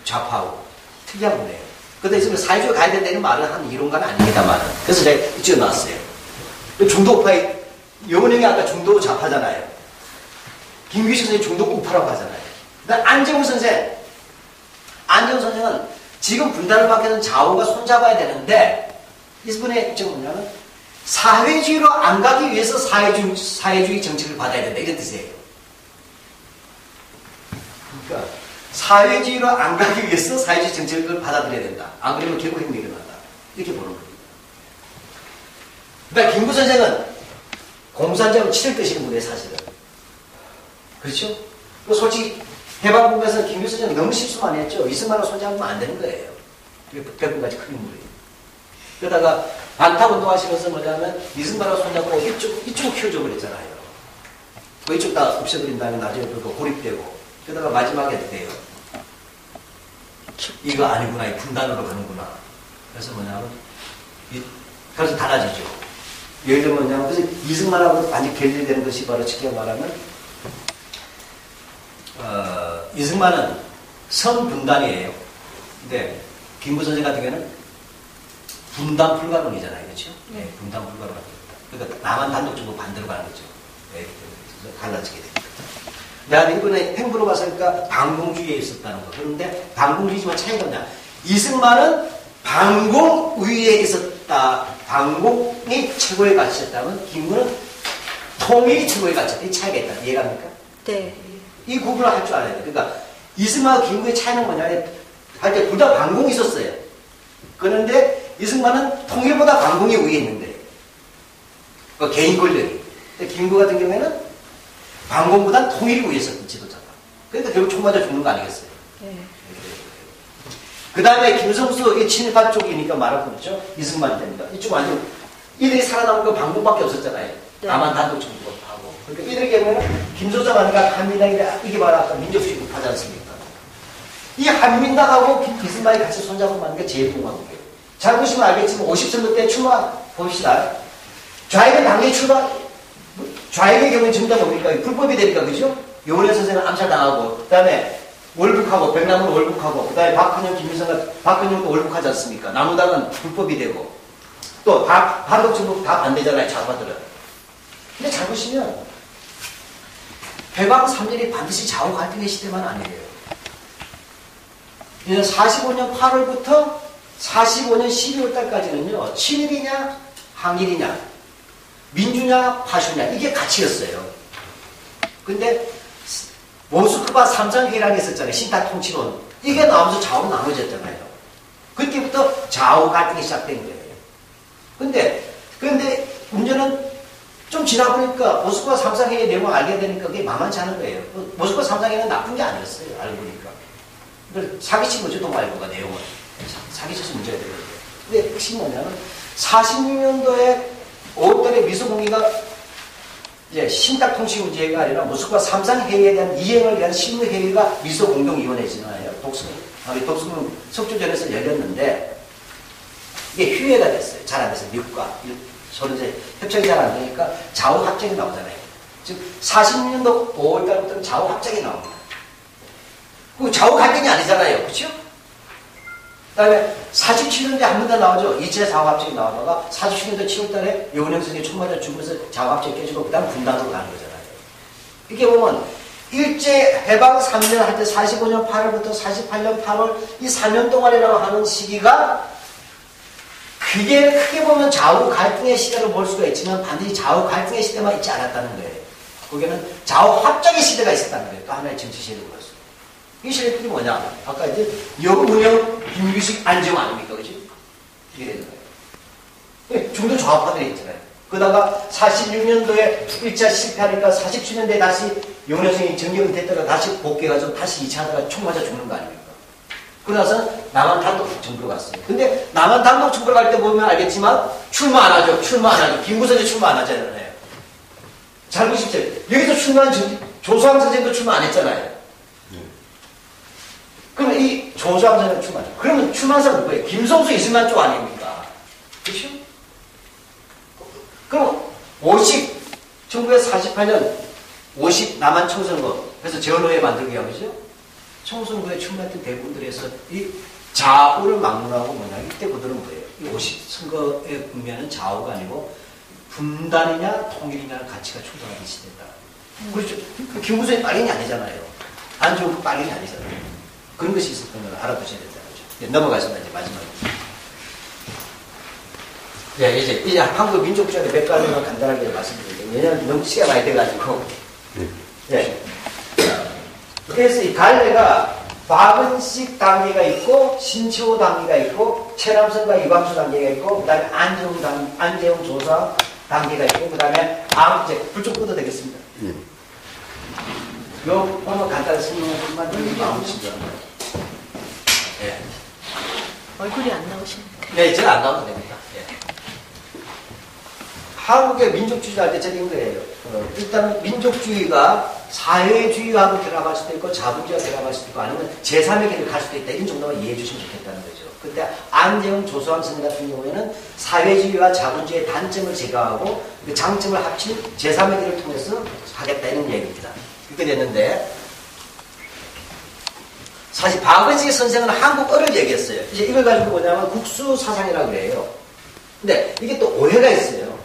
좌파하고. 특이한 분이에요. 근데 지금 사회주의 가야 된다는 말은 한 이론가는 아닙니다만. 그래서 제가 이쪽에 놨어요. 중도우파의, 영원형이 아까 중도 좌파잖아요. 김규식 선생이 중도 우파라고 하잖아요. 그다음 안재홍 선생. 안재홍 선생은 지금 분단을 받게는 좌우가 손잡아야 되는데, 이분의 입장은 뭐냐면, 사회주의로 안 가기 위해서 사회주의 정책을 받아야 된다. 이런 뜻이에요. 그러니까, 사회주의로 안 가기 위해서 사회주의 정책을 받아들여야 된다. 안 그러면 결국 혁명이 일어난다. 이렇게 보는 겁니다. 그러니까 김구 선생은 공산주의를 치를 뜻이는 분이에요, 사실은. 그렇죠? 솔직히 해방군에서는 김구 선생은 너무 실수 많이 했죠. 이승만을 손잡으면 안 되는 거예요. 백군까지 큰 인물이. 그러다가 반탁운동하시면서 뭐냐면 이승만을 손잡고 이쪽을 키워줘 버렸잖아요. 그 이쪽 다 없애버린 다음에 나중에 그거 고립되고, 그러다가 마지막에 어떻게 돼요? 이거 아니구나, 이 분단으로 가는구나. 그래서 뭐냐면, 그래서 달라지죠. 예를 들면 뭐냐면, 그래서 이승만하고 완전히 결렬되는 것이 바로 쉽게 말하면, 이승만은 선분단이에요. 근데, 김구 선생 같은 경우는 분단 불가론이잖아요. 그렇죠? 네, 분단 불가론. 그러니까 남한 단독적으로 반대로 가는 거죠. 네, 그래서 달라지게 됩니다. 내가 이번에 행보로 봤으니까 반공주의에 있었다는 거. 그런데 반공주의지만 차이가 뭐냐? 이승만은 반공주의에 있었다. 반공이 최고의 가치였다면 김구는 통일이 최고의 가치였다. 이 차이가 있다. 이해갑니까? 네. 이 구분을 할 줄 알아야 돼. 그러니까 이승만과 김구의 차이는 뭐냐? 할 때 둘 다 반공이 있었어요. 그런데 이승만은 통일보다 반공이 위에 있는데, 그 개인 권력이. 근데 김구 같은 경우에는 반공보단 통일이 위에 있었던 지도자다. 그러니까 결국 총 맞아 죽는 거 아니겠어요? 네. 그 다음에 김성수 친일파 쪽이니까 말할 거 없죠? 이승만 됩니다. 이쪽 완전 이들이 살아남은 건 반공밖에 없었잖아요. 네. 남한 단독 정부하고. 그러니까 이들의 경우는 김소정 아니까 한민당이 이게 바로 아까 민족주의 하지 않습니까? 이 한민당하고 이승만이 같이 손잡고 만든 게 제일 공화국이에요. 잘 보시면 알겠지만 50선거 때 출마 봅시다. 좌익은 당연히 좌익의 경우는 전부 다 뭡니까? 불법이 되니까, 그죠? 요원현 선생은 암살당하고, 그 다음에 월북하고, 백남은 월북하고, 그 다음에 박헌영, 김일성은 박헌영도 월북하지 않습니까? 남우당은 불법이 되고, 또 반독정부 다 반대잖아요, 좌파들은. 근데 잘 보시면, 해방 3년이 반드시 좌우 갈등의 시대만 아니에요. 45년 8월부터 45년 12월 달까지는요, 친일이냐, 항일이냐, 민주냐, 파쇼냐, 이게 가치였어요. 근데, 모스크바 삼상회의라는 게 있었잖아요. 신탁 통치론. 이게 나오면서 좌우로 나눠졌잖아요. 그때부터 좌우 갈등이 시작된 거예요. 근데, 문제는 좀 지나 보니까 모스크바 삼상회의 내용을 알게 되니까 그게 만만치 않은 거예요. 모스크바 삼상회의는 나쁜 게 아니었어요. 알고 보니까. 사기친 거죠, 동아일보가 내용을. 사기쳐서 문제가 되거든요. 근데 핵심이 뭐냐면 46년도에 5월달에 미소공의가 이제 신탁 통치 문제가 아니라 모스크바 삼상회의에 대한 이행을 위한 실무회의가 미소공동위원회잖아요. 독수금 석조전에서 열렸는데 이게 휴회가 됐어요. 잘 안 됐어요. 미국과 서로 이제 협정이 잘 안 되니까 좌우 합작이 나오잖아요. 즉 46년도 5월달부터는 좌우 합작이 나옵니다. 그 좌우 갈등이 아니잖아요. 그렇죠? 그 다음에 47년도에 한 번 더 나오죠. 2차 좌우합작이 나오다가 47년도 7월달에 여운형 선생이 총 맞아 죽으면서 좌우합작이 깨지고 그 다음 분단으로 가는 거잖아요. 이렇게 보면 일제 해방 3년 할 때 45년 8월부터 48년 8월 이 4년 동안이라고 하는 시기가 그게 크게 보면 좌우 갈등의 시대로 볼 수가 있지만 반드시 좌우 갈등의 시대만 있지 않았다는 거예요. 거기에는 좌우 합작의 시대가 있었다는 거예요. 또 하나의 정치 시대로서. 이 시대들이 뭐냐? 아까 이제 여운형, 김규식, 안정 아닙니까? 그지? 이게 되는 거예요. 중도 좌우파들이 있잖아요. 그러다가 46년도에 1차 실패하니까 47년도에 다시 여운형이 정경이 됐다가 다시 복귀해가지고 다시 2차 하다가 총 맞아 죽는 거 아닙니까? 그러나서 남한 단독 정부로 갔어요. 근데 남한 단독 정부로 갈 때 보면 알겠지만 출마 안 하죠. 출마 안 하죠. 김구선이 출마 안 하잖아요. 잘 보십시오. 여기서 출마한 조수왕 선생도 출마 안 했잖아요. 그러면 이 조수왕 선생은 출마하죠. 그러면 출마한 사람은 누구예요? 김성수 이승만 쪽 아닙니까? 그렇죠? 그럼 1948년 50 남한 총선거 그래서 재헌의회 만들기 위한 거죠. 총선거에 출마했던 대부분들에서 이 좌우를 막론하고 뭐냐 이때 그들은 뭐예요? 이 50 선거의 국면은 좌우가 아니고 분단이냐 통일이냐는 가치가 충돌하는 시대다. 그렇죠. 김구선이 빨갱이 아니잖아요. 안종국 빨갱이 아니잖아요. 그런 것이 있었던 걸 알아두셔야 된다는 거죠. 네, 넘어가겠습니다. 이제 마지막으로. 네, 이제 한국 민족주의의 몇 가지만 간단하게 말씀드릴게요. 왜냐하면 너무 시간이 많이 돼가지고. 네. 그래서 이 갈래가 박은식 단계가 있고, 신치호 단계가 있고, 최남선과 이광수 단계가 있고, 그 다음에 안재홍 조사 단계가 있고, 그 다음에 불 좀 끄도 되겠습니다. 요 보면 간단히 설명만 드리면 마음 친절합니다. 예. 얼굴이 안 나오십니까? 네, 제가 안 나와도 됩니다. 예. 한국의 민족주의자 할 때 저런 거예요. 일단은 민족주의가 사회주의하고 결합할 수도 있고 자본주의와 결합할 수도 있고 아니면 제3의 길을 갈 수도 있다. 이런 정도만 이해해 주시면 좋겠다는 거죠. 그때 안재홍 조수왕 선생 같은 경우에는 사회주의와 자본주의의 단점을 제거하고 그 장점을 합친 제3의 길을 통해서 하겠다 이런 얘기입니다. 이렇게 됐는데 사실 박은식 선생은 한국어를 얘기했어요. 이제 이걸 가지고 뭐냐면 국수사상이라고 그래요. 근데 이게 또 오해가 있어요.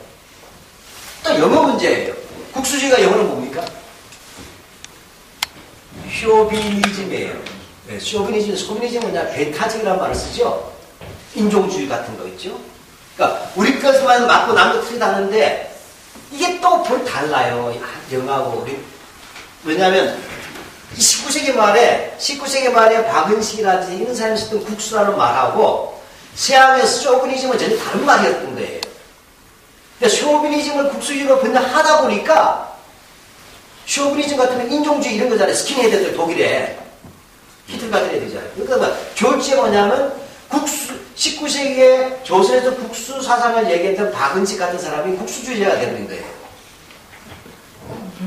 또 영어 문제예요. 국수주의가 영어는 뭡니까? 쇼비니즘이에요. 네, 쇼비니즘은 뭐냐? 배타적이라는 말을 쓰죠. 인종주의 같은 거 있죠. 그러니까 우리 것만 맞고 남도 틀리다는데 이게 또 별 달라요. 영어하고 우리 왜냐하면 19세기 말에 박은식이라든지 이런 사람이 썼던 국수라는 말하고 서양의 쇼비니즘은 전혀 다른 말이었던 거예요. 그러니까 쇼비니즘을 국수주의로 변화하다 보니까 쇼비니즘 같으면 인종주의 이런 거잖아요. 스킨헤드들 독일에 히틀 같은 애들이잖아요. 그러니까 교체가 뭐냐면 19세기에 조선에서 국수 사상을 얘기했던 박은식 같은 사람이 국수주의자가 되는 거예요.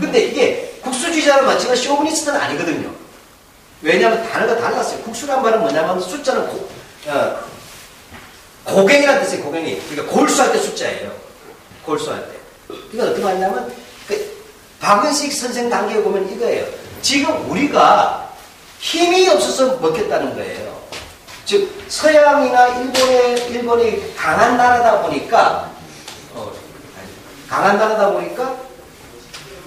근데 이게 국수주의자는 맞지만 쇼비니스트는 아니거든요. 왜냐하면 단어가 달랐어요. 국수란 말은 뭐냐면 숫자는 고갱이라는 뜻이에요. 고갱이. 그러니까 골수할 때 숫자예요. 골수할 때. 이건 어떻게 말하냐면 박은식 선생 단계에 보면 이거예요. 지금 우리가 힘이 없어서 먹겠다는 거예요. 즉 서양이나 일본이 강한 나라다 보니까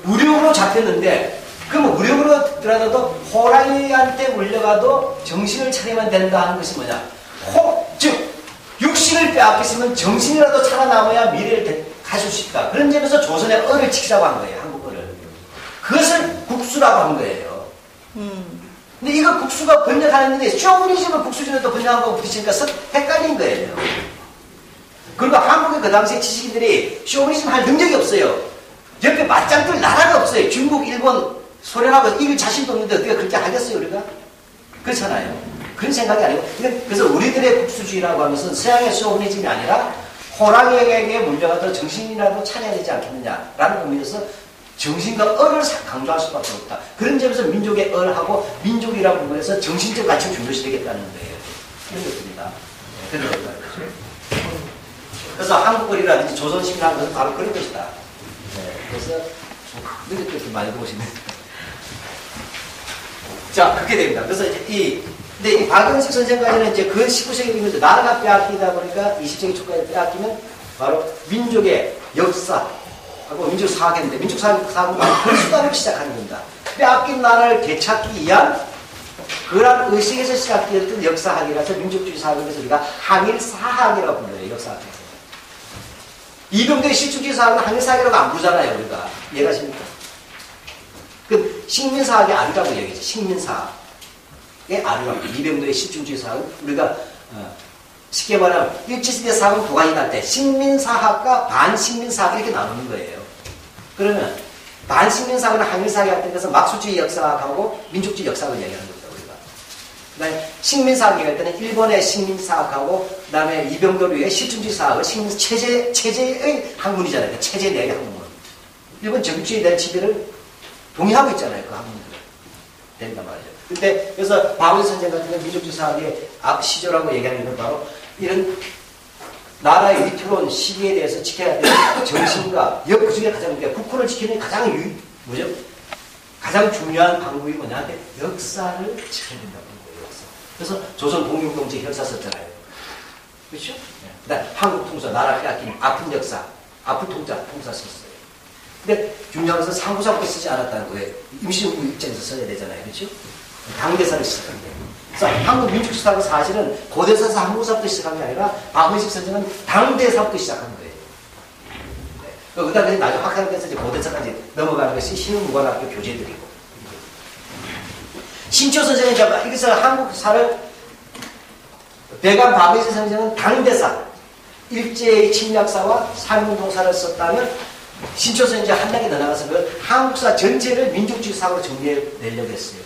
무력으로 잡혔는데 그럼 무력으로 들어가도 호랑이한테 물려가도 정신을 차리면 된다 하는 것이 뭐냐? 즉 육신을 빼앗겼으면 정신이라도 살아남아야 미래를 가질 수 있다. 그런 점에서 조선의 을을 지키자고 한 거예요. 한국 을을. 그것을 국수라고 한 거예요. 근데 이거 국수가 번역하는데 쇼미니즘을 국수중에 또 번역한 거고 부딪히니까 헷갈린 거예요. 그리고 한국의 그 당시에 지식인들이 쇼미니즘 할 능력이 없어요. 옆에 맞짱들 나라가 없어요. 중국, 일본, 소련하고 이길 자신도 없는데 어떻게 그렇게 하겠어요, 우리가? 그렇잖아요. 그런 생각이 아니고. 그래서 우리들의 국수주의라고 하면서 서양의 쇼미니즘이 아니라 호랑이에게 물려가도 정신이라도 차려야 되지 않겠느냐라는 의미에서 정신과 을을 강조할 수밖에 없다. 그런 점에서 민족의 을하고 민족이라는 부분에서 정신적 가치를 중요시 되겠다는 거예요. 이런 것입니다. 그런 거죠. 그래서 한국을이라든지 조선식이라는 것은 바로 그런 것이다. 그래서 이렇게 많이 보시네. 자, 그렇게 됩니다. 그래서 이제 근데 이 박은식 선생까지는 이제 그 19세기 나라가 빼앗기다 보니까 20세기 초까지 빼앗기면 바로 민족의 역사하고 민족 사학인데 민족 사학은 그 수단을 시작하는 겁니다. 빼앗긴 나라를 되찾기 위한 그러한 의식에서 시작되었던 역사학이라서 민족주의 사학에서 우리가 항일사학이라고 불러요. 역사학에서. 이병도의 실주주의 사학은 항일사학이라고 안 부르잖아요. 우리가. 이해가십니까? 그 식민사학의 아류라고 얘기하죠. 식민사학. 아류라고. 이병도의 실주주의 사학은 우리가 쉽게 말하면 일제시대 사학은 두 가지 날 때 식민사학과 반식민사학 이렇게 나누는 거예요. 그러면 반식민사학은 항일사학이 할 때 그래서 막수주의 역사학하고 민족주의 역사학을 얘기하는 겁니다. 우리가. 그다음에 식민사학 얘기할 때는 일본의 식민사학하고 그다음에 이병도류의 실주주의 사학을 체제의 학문이잖아요. 그러니까 체제 내의 학문. 일본 정치에 대한 지배를 동의하고 있잖아요. 그 학문들은. 된단 말이죠. 근데 그래서 박은식 선생 같은 경우는 민족주의 사학의 앞 시조라고 얘기하는 건 바로 이런 나라의 위태로운 시기에 대해서 지켜야 될 정신과 그 중에 가장 국호를 지키는 가장 가장 중요한 방법이 뭐냐? 역사를 지켜야 된다고 하는 거예요. 역사. 그래서 조선 독립운동제 역사 썼잖아요. 그렇죠? 그다음 한국 통사, 나라 빼앗긴 아픈 역사, 아픈 통사 썼어요. 근데 중요한 것은 상부사부터 쓰지 않았다는 거예요. 임시정부 입장에서 써야 되잖아요. 그렇죠? 당대사를 시작한 거예요. 그래서 한국 민족사는 사실은 고대사에서 한국사부터 시작한 게 아니라 박은식 선생은 당대사부터 시작한 거예요. 네. 그 다음에 나중에 확장돼서 이제 고대사까지 넘어가는 것이 신흥무관학교 교재들이고. 신초 선생은 여기서 한국사를 배관 박은식 선생은 당대사, 일제의 침략사와 산운동사를 썼다면 신초선 이제 한 단계 더 나가서 그 한국사 전체를 민족주의 사고로 정리해내려고 했어요.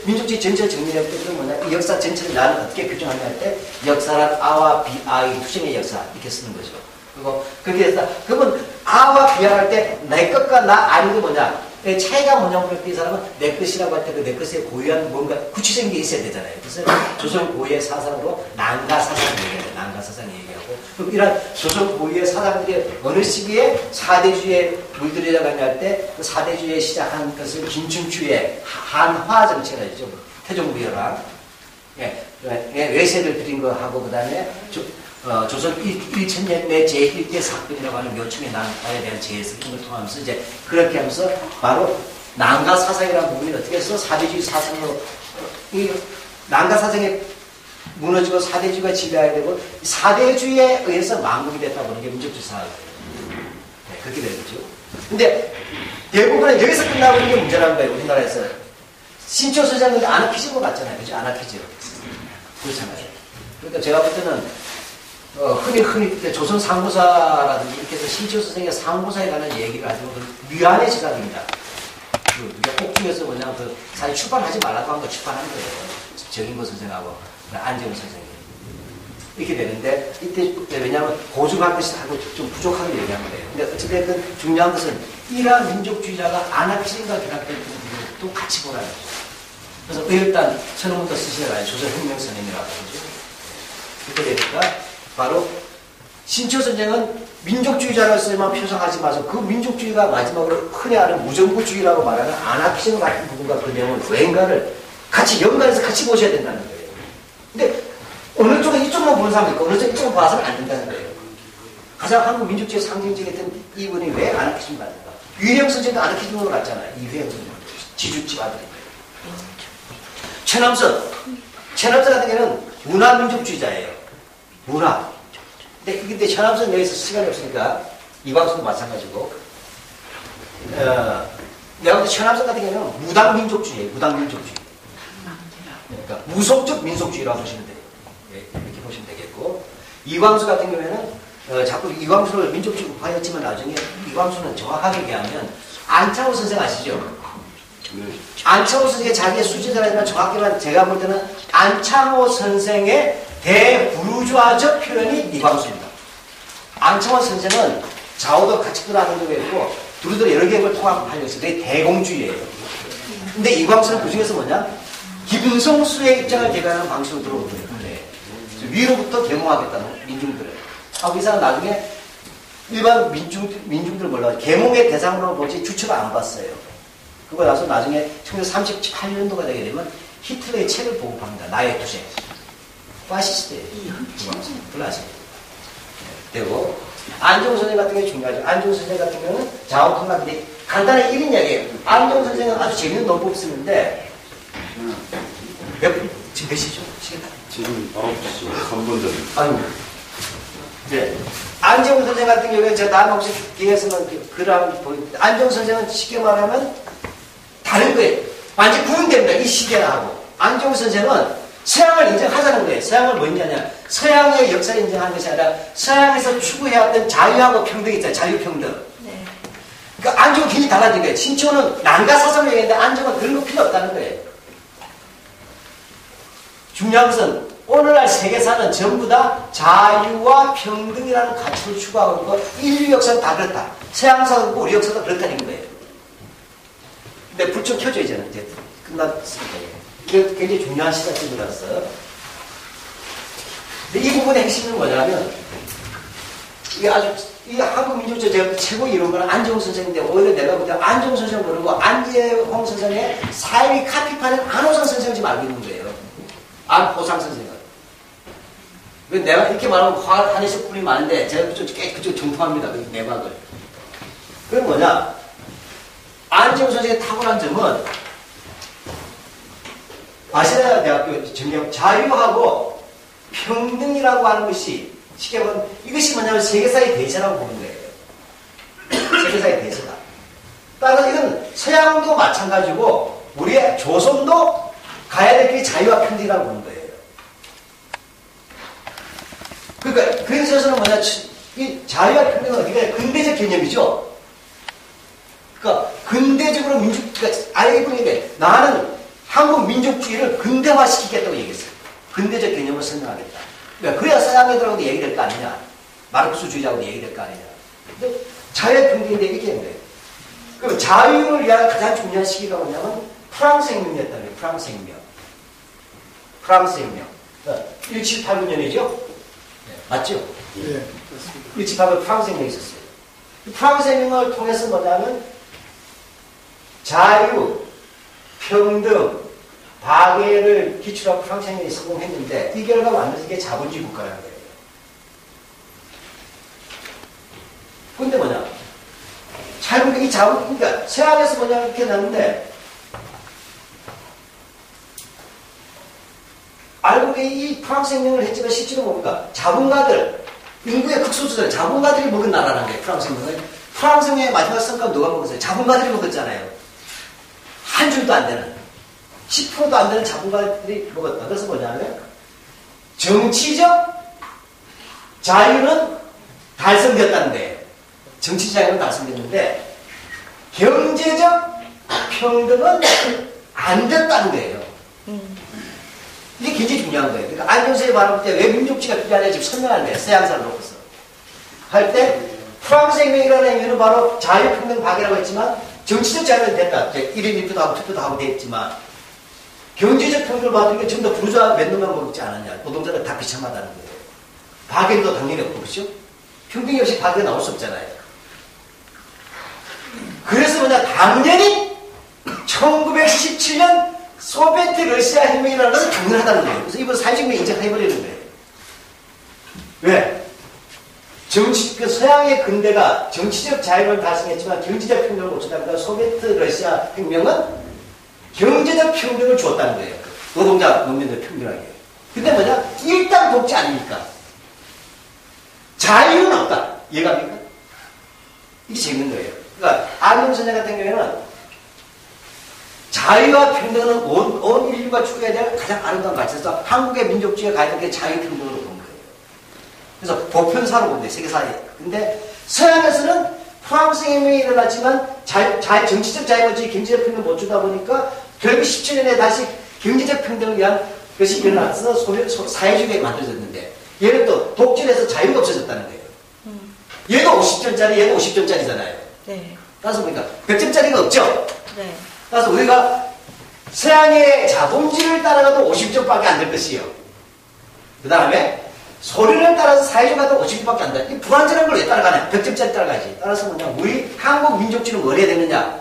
민족주의 전체를 정리할 때는 뭐냐? 이 역사 전체를 나는 어떻게 규정하냐 할 때 역사란 아와 비, 아의 투쟁의 역사 이렇게 쓰는 거죠. 그리고 그렇게 해서 그러면 아와 비할 할 때 내 것과 나 아닌 게 뭐냐? 차이가 뭐냐고 할 때 이 사람은 내 것이라고 할 때 그 내 것에 고유한 뭔가 구체적인 게 있어야 되잖아요. 그래서 조선 고유의 사상으로 난가 사상을 얘기해요. 난가 사상 얘기하고 그럼 이런 조선 고유의 사상들이 어느 시기에 사대주의에 물들여가냐 할 때 그 사대주의에 시작한 것을 김춘추의 한화 정책이죠. 태종부열랑 외세를 드린 거 하고 그 다음에 조선 1000년 내 제1대 사건이라고 하는 묘청의 난가에 대한 재해석 이런 걸 통하면서 이제 그렇게 하면서 바로 난가 사상이라는 부분이 어떻게 해서 사대주의 사상으로 이 난가 사상이 무너지고 사대주의가 지배해야 되고 사대주의에 의해서 망국이 됐다 보는 게 민족주의 사상이에요. 네, 그렇게 되겠죠. 근데 대부분은 여기서 끝나버리는 게 문제라는 거예요. 우리나라에서. 신초 선생은 아나키즘으로 갔잖아요. 그죠? 아나키즘. 그렇잖아요. 그러니까 제가 볼 때는 흔히 조선 상고사라든지 이렇게 해서 신초 선생의 상고사에 관한 얘기를 하지만 위안의 시각입니다. 꼭 중에서 뭐냐면 사실 출판하지 말라고 한 거 출판한 거예요. 정인보 선생하고 안재훈 선생이. 이렇게 되는데 이때 왜냐하면 고증한 것이 하고 좀 부족하게 얘기한 거예요. 근데 어쨌든 중요한 것은 이러한 민족주의자가 아나키즘과 결합된 부분도 같이 보라는 거죠. 그래서 일단 천원부터 쓰시라요. 조선혁명선언이라고 그러죠. 이렇게 되니까 바로 신초 선생은 민족주의자로서만 표상하지 마서 그 민족주의가 마지막으로 흔히 하는 무정부주의라고 말하는 아나키즘 같은 부분과 그 내용을 왠가를 같이 연관해서 같이 보셔야 된다는 거예요. 근데 어느 쪽은 이쪽만 보는 사람도 있고 어느 쪽은 이쪽만 봐서는 안 된다는 거예요. 가장 한국 민족주의 상징적이었던 이분이 왜 아나키즘 받는가? 유해영 선생도 아나키즘으로 갔잖아요. 이회영 선생. 지주집 아들이에요. 최남선 같은 경우는 문화민족주의자예요. 문화. 근데 천암선 내에서 시간이 없으니까 이광수도 마찬가지고, 내가 볼 때 천암선 같은 경우는 무당민족주의예요. 무당민족주의. 그러니까 무속적 민속주의라고 보시면 돼요. 이렇게 보시면 되겠고, 이광수 같은 경우에는 자꾸 이광수를 민족주의 우파였지만 나중에 이광수는 정확하게 얘기하면 안창호 선생 아시죠? 안창호 선생의 자기의 수제자라지만 정확히만 제가 볼 때는 안창호 선생의 대부르주아적 표현이 이광수입니다. 안창호 선생은 좌우도 가치도 하는 적이 있고 두루두루 여러 개를 통합하려고 했어요. 그게 대공주의예요. 근데 이광수는 그 중에서 뭐냐? 김성수의 입장을 대변하는 방식으로 들어온 거예요. 위로부터 계몽하겠다는 민중들을. 이 사람 나중에 일반 민중들을 몰라요. 계몽의 대상으로 보지 주체가 안 봤어요. 그거 나서 나중에 1938년도가 되게 되면 히틀러의 책을 보급합니다. 나의 투쟁. 파시스트예요. 별로 아세요. 되고, 안정호 선생 같은 게 중요하죠. 안정호 선생 같은 경우는 자원통합인데 간단하게 1인 이야기예요. 안정호 선생은 아주 재밌는 논법 쓰는데 지금 몇 시죠? 시간 지금 9시 3분 전. 아유. 네. 안정호 선생 같은 경우에 제가 다음 혹시 기회에서는 글을 한번 보여드릴게요. 안정호 선생은 쉽게 말하면 다른 거예요. 완전히 구분됩니다. 이 시계하고. 안정호 선생은 서양을 인정하자는 거예요. 서양을 뭐 인정하냐. 서양의 역사를 인정하는 것이 아니라 서양에서 추구해왔던 자유하고 평등이 있잖아요. 자유평등. 네. 그러니까 안정은 굉장히 달라진 거예요. 신초는 난가 사상을 얘기했는데 안정은 그런 거 필요 없다는 거예요. 중요한 것은 오늘날 세계사는 전부 다 자유와 평등이라는 가치를 추구하고 있고 인류 역사는 다 그렇다. 서양사도 그렇고 우리 역사도 그렇다는 거예요. 근데 불 좀 켜줘야 되는 이제 끝났습니다. 굉장히 중요한 시사점이 들었어요. 근데 이 부분의 핵심은 뭐냐면 이게 아주 이 한국 민족적 제가 최고 이런 거는 안정호 선생인데 오히려 내가 볼 때 안정호 선생 모르고 안재홍 선생의 사회비 카피판은 안호상 선생을 지금 알고 있는 거예요. 안호상 선생을. 내가 이렇게 말하면 화가 한해서 뿔이 많은데 제가 그쪽 정통합니다. 그 내막을. 그건 뭐냐? 안재홍 선생의 탁월한 점은 아시아 대학교 정경 자유하고 평등이라고 하는 것이 쉽게 보면 이것이 뭐냐면 세계사의 대세라고 보는 거예요. 세계사의 대세다. 따라서 이건 서양도 마찬가지고 우리의 조선도 가야 될 길이 자유와 평등이라고 보는 거예요. 그러니까 그런 점에서는 뭐냐 이 자유와 평등은 어떻게 근대적 개념이죠. 그러니까 근대적으로 그러니까 아예 보니까 나는 한국 민족주의를 근대화시키겠다고 얘기했어요. 근대적 개념을 설명하겠다. 그러니까 그래야 서양 애들하고도 얘기될 거 아니냐. 마르크스주의자하고도 얘기될 거 아니냐. 근데 자유평등인데 이렇게 된 거예요. 그럼 자유를 위한 가장 중요한 시기가 뭐냐면 프랑스 혁명이었다는 거예요. 프랑스 혁명. 프랑스 혁명. 1789년이죠? 네, 맞죠? 네. 1789년 프랑스 혁명이 있었어요. 프랑스 혁명을 통해서 뭐냐면 자유, 평등, 박애를 기초로 한 프랑스 혁명이 성공했는데 이 결과가 완전히 이게 자본주의 국가라는 거예요. 근데 뭐냐? 잘 보니까 이 자본, 그러니까 서양에서 뭐냐 이렇게 났는데 알고 보니 이 프랑스 혁명을 했지만 실제로 뭡니까? 자본가들, 인구의 극소수들, 자본가들이 먹은 나라라는 거예요. 프랑스 혁명을. 프랑스 혁명의 마지막 성과는 누가 먹었어요? 자본가들이 먹었잖아요. 한 줄도 안 되는. 10%도 안 되는 자본가들이 먹었다. 그래서 뭐냐면 정치적 자유는 달성되었다는 거예요. 정치적 자유는 달성됐는데 경제적 평등은 안 됐다는 거예요. 이게 굉장히 중요한 거예요. 그러니까 안정세에 말할 때 왜 민족주의가 필요하냐 지금 설명하는 거예요. 서양사를 놓고서. 할 때 프랑스 혁명이라는 의미는 바로 자유평등 박애라고 했지만 정치적 자유는 됐다. 1인 1표도 하고 투표도 하고 됐지만 경제적 평등을 받으니까 전부 다 부르주아 몇 놈만 먹지 않았냐. 노동자는 다 비참하다는 거예요. 박애도 당연히 없고 그렇죠? 평등이 없이 박애가 나올 수 없잖아요. 그래서 뭐냐 당연히 1917년 소비에트 러시아 혁명이라는 것은 당연하다는 거예요. 그래서 이번 사회적 혁명 인정해버리는 거예요. 왜? 그 서양의 근대가 정치적 자유를 달성했지만 경제적 평등을 못 줬다니까 소비에트 러시아 혁명은 경제적 평등을 주었다는 거예요. 노동자, 농민들 평등하게. 근데 뭐냐? 일당 독재 아닙니까? 자유는 없다. 이해갑니까? 이게 재밌는 거예요. 그러니까 안동 선생 같은 경우에는 자유와 평등은 온 인류가 추구해야 될 가장 아름다운 가치에서 한국의 민족주의가 가야 될 게 자유평등으로 본 거예요. 그래서 보편사로 본대 세계사에. 근데 서양에서는 프랑스 혁명이 일어났지만 정치적 자유주의, 경제적 평등 못 주다 보니까 결국 17년에 다시 경제적 평등을 위한 것이 일어나서 사회주의가 만들어졌는데 얘는 또 독재에서 자유가 없어졌다는 거예요. 얘도 50점짜리, 얘도 50점짜리잖아요. 네. 따라서 보니까 100점짜리가 없죠? 네. 따라서 우리가 서양의 자본주의를 따라가도 50점밖에 안 될 것이에요. 그 다음에 소련을 따라서 사회주의가 도 50점밖에 안 돼. 이 불완전한 걸 왜 따라가냐? 100점짜리 따라가지. 따라서 뭐냐? 우리 한국 민족주의는 뭘 해야 되느냐?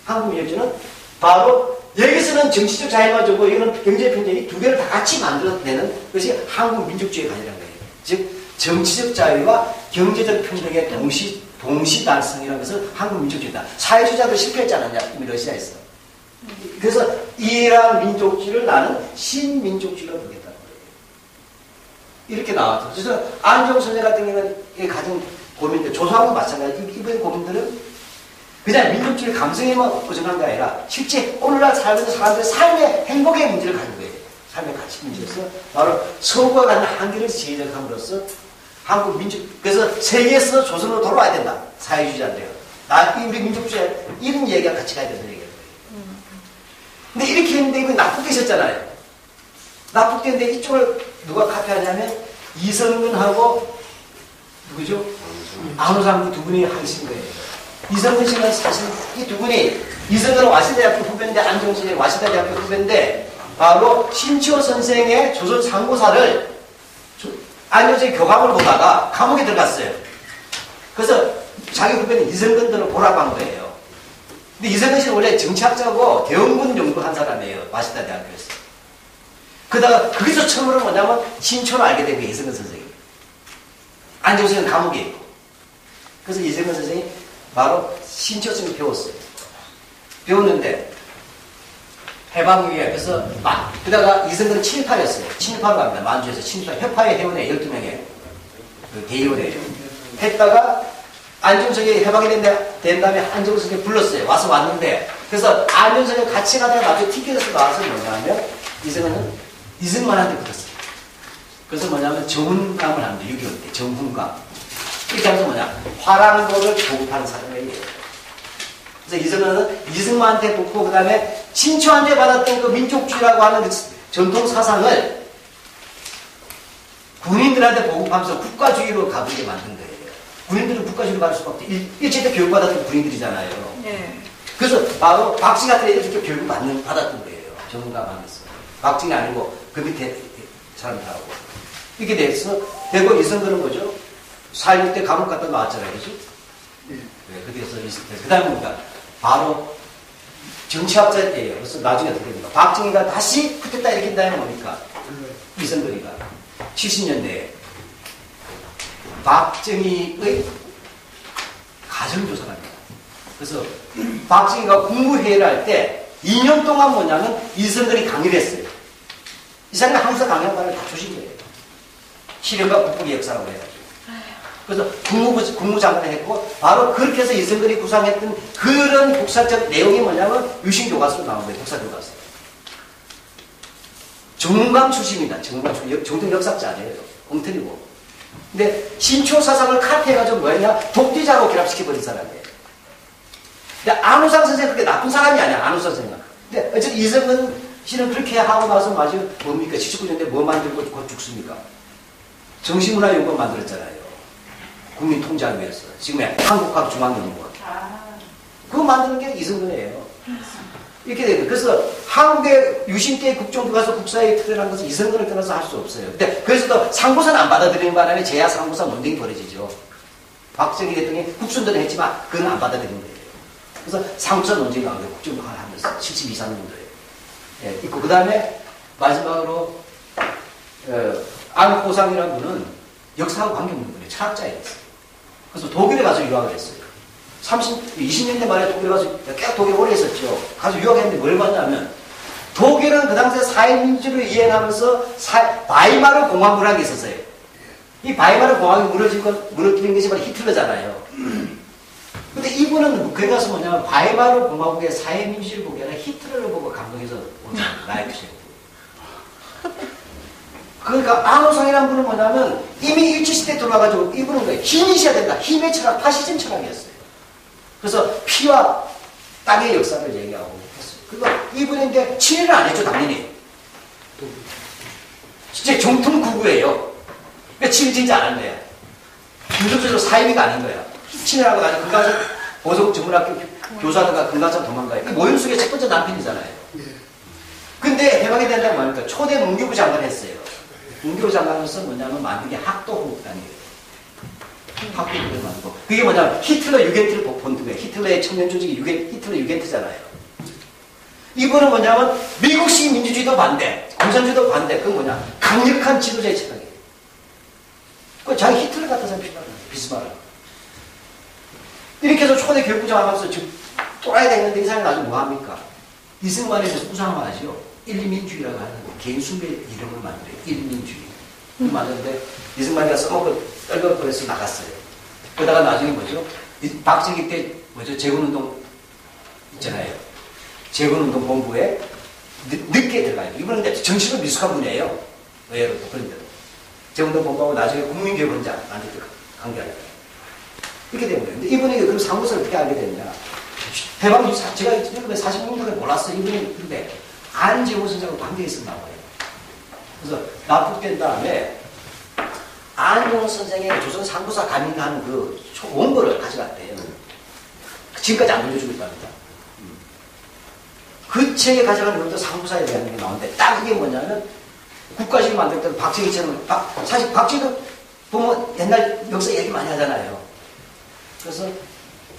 한국 민족주의는 바로 여기서는 정치적 자유만 주고 여기는 경제평등 이 두 개를 다 같이 만들어내는 것이 한국 민족주의의 가치라는 거예요. 즉 정치적 자유와 경제적 평등의 동시 달성이라는 것을 한국 민족주의다. 사회주의자들 실패했지 않았냐? 이미 러시아에서. 그래서 이러한 민족주의를 나는 신민족주의로 보겠다는 거예요. 이렇게 나왔죠. 그래서 안종 선생 같은 경우는 가진 고민들, 조사하고 마찬가지. 이번 고민들은 그냥 민족주의 감성에만 의존한 게 아니라 실제 오늘날 살면서 사람들의 삶의 행복의 문제를 가진 거예요. 삶의 가치 문제에서 바로 서구가 갖는 한계를 제적함으로써 한국 민족, 그래서 세계에서 조선으로 돌아와야 된다. 사회주의자인데요. 우리 민족주의 이런 얘기가 같이 가야 된다는 얘기예요. 근데 이렇게 했는데 이거 납북돼 있었잖아요. 납북됐는데 이쪽을 누가 카피하냐면 이성근하고 누구죠? 안호상 두 분이 하신 거예요. 이성근 씨는 사실 이 두 분이 이성근은 와시대학교 후배인데 안종신이 와시대학교 후배인데 바로 신치호 선생의 조선 상고사를 안종신이 교감을 보다가 감옥에 들어갔어요. 그래서 자기 후배는 이성근들을 보라고 한 거예요. 근데 이성근 씨는 원래 정치학자고 대원군 연구한 사람이에요. 와시다 대학교에서. 그러다가 거기서 처음으로 뭐냐면 신초를 알게 된 거예요. 이성근 선생이. 안종신은 감옥에 있고. 그래서 이성근 선생이 바로 신초 선생을 배웠어요. 배웠는데 해방후에 그래서 그다가 이성근은 친일파였어요. 친일파로 갑니다. 만주에서 친일파 협파의 회원회 12명의 그 대의원회예요. 했다가 안중석이 해방이 된 다음에 안중석이 불렀어요. 와서 왔는데 그래서 안중석이 같이 가다가 나중에 티켓에서 나와서 뭐냐면 이성근은 이승만한테 붙었어요. 그래서 뭐냐면 정훈감을 합니다. 6.25 때 정훈감. 이렇게 하면서 뭐냐 화랑도를 보급하는 사람이에요. 그래서 이승만은 이승만한테 붙고 그 다음에 신초한테 받았던 그 민족주의라고 하는 그 전통 사상을 군인들한테 보급하면서 국가주의로 가보게 만든 거예요. 군인들은 국가주의로 갈 수밖에 없대. 일제때 교육받았던 군인들이잖아요. 네. 그래서 바로 박정희 같은 애들 이렇게 교육을 받았던 거예요. 전문가만해서. 박정희 아니고 그 밑에 사람들하고. 이렇게 돼서 대구 이성근은 뭐죠? 4.16 때 감옥 갔다 나왔잖아요. 그죠? 네. 그렇게 해서 그 다음에 뭡니까? 바로 정치학자예요. 그래서 나중에 어떻게 됩니까? 박정희가 다시 쿠데타 일으킨 다음에 뭡니까? 이성근이가 70년대에 박정희의 가정조사를 합니다. 그래서 박정희가 국무회의를 할 때 2년 동안 뭐냐면 이성근이 강의를 했어요. 이 사람이 항상 강의한 말을 다 주신 거예요. 실현과 국부의 역사라고 해가지고. 그래서 국무장관을 했고 바로 그렇게 해서 이성근이 구상했던 그런 국사적 내용이 뭐냐면 유신교과서로 나온 거예요. 국사교과서. 정문감 출신입니다. 정통 역사자예요. 엉터리고. 근데 신초 사상을 카피해가지고 뭐였냐? 독재자로 결합시켜버린 사람이에요. 근데 안우상 선생은 그렇게 나쁜 사람이 아니야. 안우상 선생은. 근데 어쨌든 이성근 씨는 그렇게 하고 나서 마지막 뭡니까? 79년대 뭐 만들고 곧 죽습니까? 정신문화연구원 만들었잖아요. 국민 통제하기 위해서. 지금의 한국학중앙연구원. 그거 만드는 게 이성근이에요. 이렇게 됩니다. 그래서 한국의 유신 때 국정교과서 국사에 틀어난 것은 이성근을 떠나서 할 수 없어요. 근데 그래서도 상고사는 안 받아들이는 바람에 제야 상고사 논쟁이 벌어지죠. 박정희 대통령이 국순도는 했지만 그건 안 받아들이는 거예요. 그래서 상고사 논쟁이 나온 거예요. 국정교과를 하면서 72, 3년도에. 예, 있고 그 다음에 마지막으로 안호상이라는 분은 역사하고 관계없는 분이에요. 철학자였어요. 그래서 독일에 가서 유학을 했어요. 20년대 말에 독일에 가서 꽤 독일에 오래 있었죠. 가서 유학했는데 뭘 봤냐면 독일은 그 당시에 사회민주를 이행하면서 바이마르 공화국이라는 게 있었어요. 이 바이마르 공항이 무너뜨린 것이 바로 히틀러잖아요. 근데 이분은 거기 가서 뭐냐면 바이마르 공화국의 사회민주주의를 보기 아니라 히틀러를 보고 감동해서 오는 나이프시고. 그러니까 안호상이라는 분은 뭐냐면 이미 일제시대에 돌아가지고 이분은 거예요. 힘이 있어야 된다. 힘의 철학, 파시즘 철학이었어요. 그래서 피와 땅의 역사를 얘기하고 했어요. 그러니까 이분은 이제 친일은 안 했죠, 당연히. 진짜 정통 구구예요. 그러니까 친일 진짜 안 한 거야. 윤석열도 사회비가 아닌 거야. 친일하고 나중에 금강산 보석 전문학교 교사들과 금강산 도망가요. 이 모윤숙의 첫 번째 남편이잖아요. 근데 해방이 된다고 말하니까 초대 문교부 장관 했어요. 문교부 장관으로서 뭐냐면 만든 게 학도홍국당이에요. 학도홍국을 만들고. 그게 뭐냐면 히틀러 유겐트를 본드 거예요. 히틀러의 청년 조직이 히틀러 유겐트잖아요. 이분은 뭐냐면 미국식 민주주의도 반대, 공산주의도 반대. 그건 뭐냐? 강력한 지도자의 철학이에요. 그 자기 히틀러 같은 사람이 필요하다. 비스마르. 이렇게 해서 초대 교육부장 하면서 지금 또라이 되는데 이 사람이 나중에 뭐 합니까? 이승만에 대해서 우상화하죠. 일민주의라고 하는 개인 숭배 이름을 만들어요. 일민주의. 만드는데 이승만이가 써먹고 떨거버려서 나갔어요. 그러다가 나중에 뭐죠? 박정희 때 뭐죠? 재건운동 있잖아요. 재건운동 본부에 늦게 들어가요. 이분은 근데 정치로 미숙한 분이에요. 의외로 그런데도. 재건운동 본부하고 나중에 국민교육원장 만들 때 관계하려고. 이렇게 된 거예요. 근데 이분이 그럼 상고서를 어떻게 알게 됐냐. 대박, 제가 46년도에 몰랐어요. 이분이 근데 안재호 선생하고 관계에 있었나 봐요. 그래서 납북된 다음에 안재호 선생의 조선 상고사 가민하는 그 원고를 가져갔대요. 지금까지 안 돌려주고 있답니다. 그 책에 가져가는 것도 상고사에 대한 게 나오는데 딱 이게 뭐냐면 국가주의 만들 때도 박정희처럼 사실 박정희도 보면 옛날 역사 얘기 많이 하잖아요. 그래서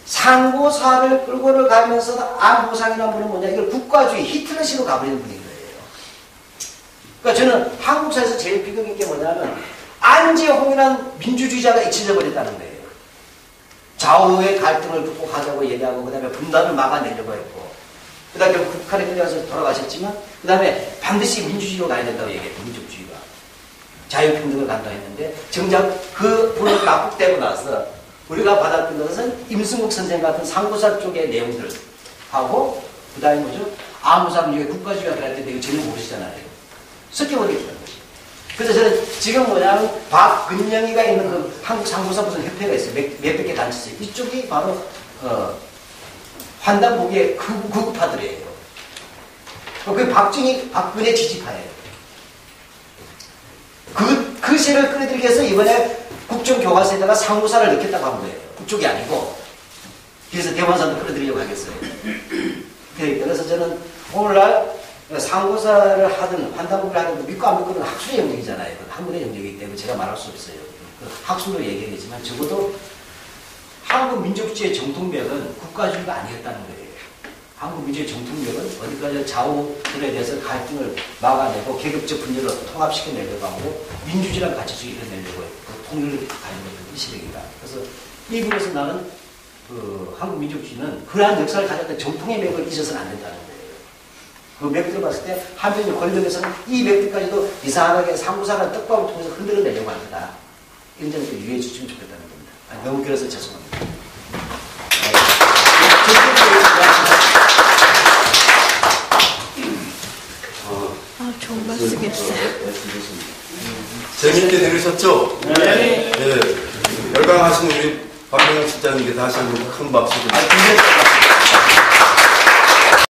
상고사를 끌고 가면서 안보상이라는 분은 뭐냐, 이걸 국가주의 히틀러식으로 가버리는 분인 거예요. 그러니까 저는 한국사에서 제일 비극인 게 뭐냐면 안재홍이라는 민주주의자가 잊혀져 버렸다는 거예요. 좌우의 갈등을 극복하자고 얘기하고 그 다음에 분단을 막아내려고 했고 그 다음에 북한에 끌려가서 돌아가셨지만 그 다음에 반드시 민주주의로 가야 된다고 얘기했고 민족주의가 자유평등을 간다 했는데 정작 그 분을 납북되고 나서 우리가 받았던 것은 임승국 선생 같은 상고사 쪽의 내용들 하고 그 다음에 뭐죠? 아무상 중에 국가주의가 들어갈 때 이거 전혀 모르시잖아요. 섞여버리게 되는 거죠. 그래서 저는 지금 뭐냐면 박근영이가 있는 그 한국 상고사 무슨 협회가 있어요. 몇백 개 단체 있어요. 이쪽이 바로 환단복의 극우파들이에요. 그 박근혜 지지파예요. 그 세를 끌어들이기 위해서 이번에 국정교과서에다가 상고사를 넣겠다고 한 거예요. 그쪽이 아니고. 그래서 대만산도 끌어들이려고 하겠어요. 그래서 저는 오늘날 상고사를 하든 환단국을 하든 믿고 안 믿고는 학술의 영역이잖아요. 학문의 영역이기 때문에 제가 말할 수 없어요. 학술로 얘기하겠지만 적어도 한국 민족주의의 정통맥은 국가주의가 아니었다는 거예요. 한국 민주주의 정통력은 어디까지 좌우들에 대해서 갈등을 막아내고 계급적 분열을 통합시켜내려고 하고 민주주의랑 가치주의 이뤄내려고 했고 통일을 가지고 있는 이 시대이다. 그래서 이 부분에서 나는 그 한국 민족주의는 그러한 역사를 가졌던 정통의 맥을 잊어서는 안 된다는 거예요. 그 맥들을 봤을 때 한편의 권력에서는 이 맥들까지도 이상하게 상고사라는 떡밥을 통해서 흔들어내려고 합니다. 이런 점을 좀 유의해 주시면 좋겠다는 겁니다. 너무 길어서 죄송합니다. 좋은 말씀이었어요. 재밌게 들으셨죠? 네. 네. 열광하신 우리 박병영 실장님께 다시 한번 큰 박수 드립니다.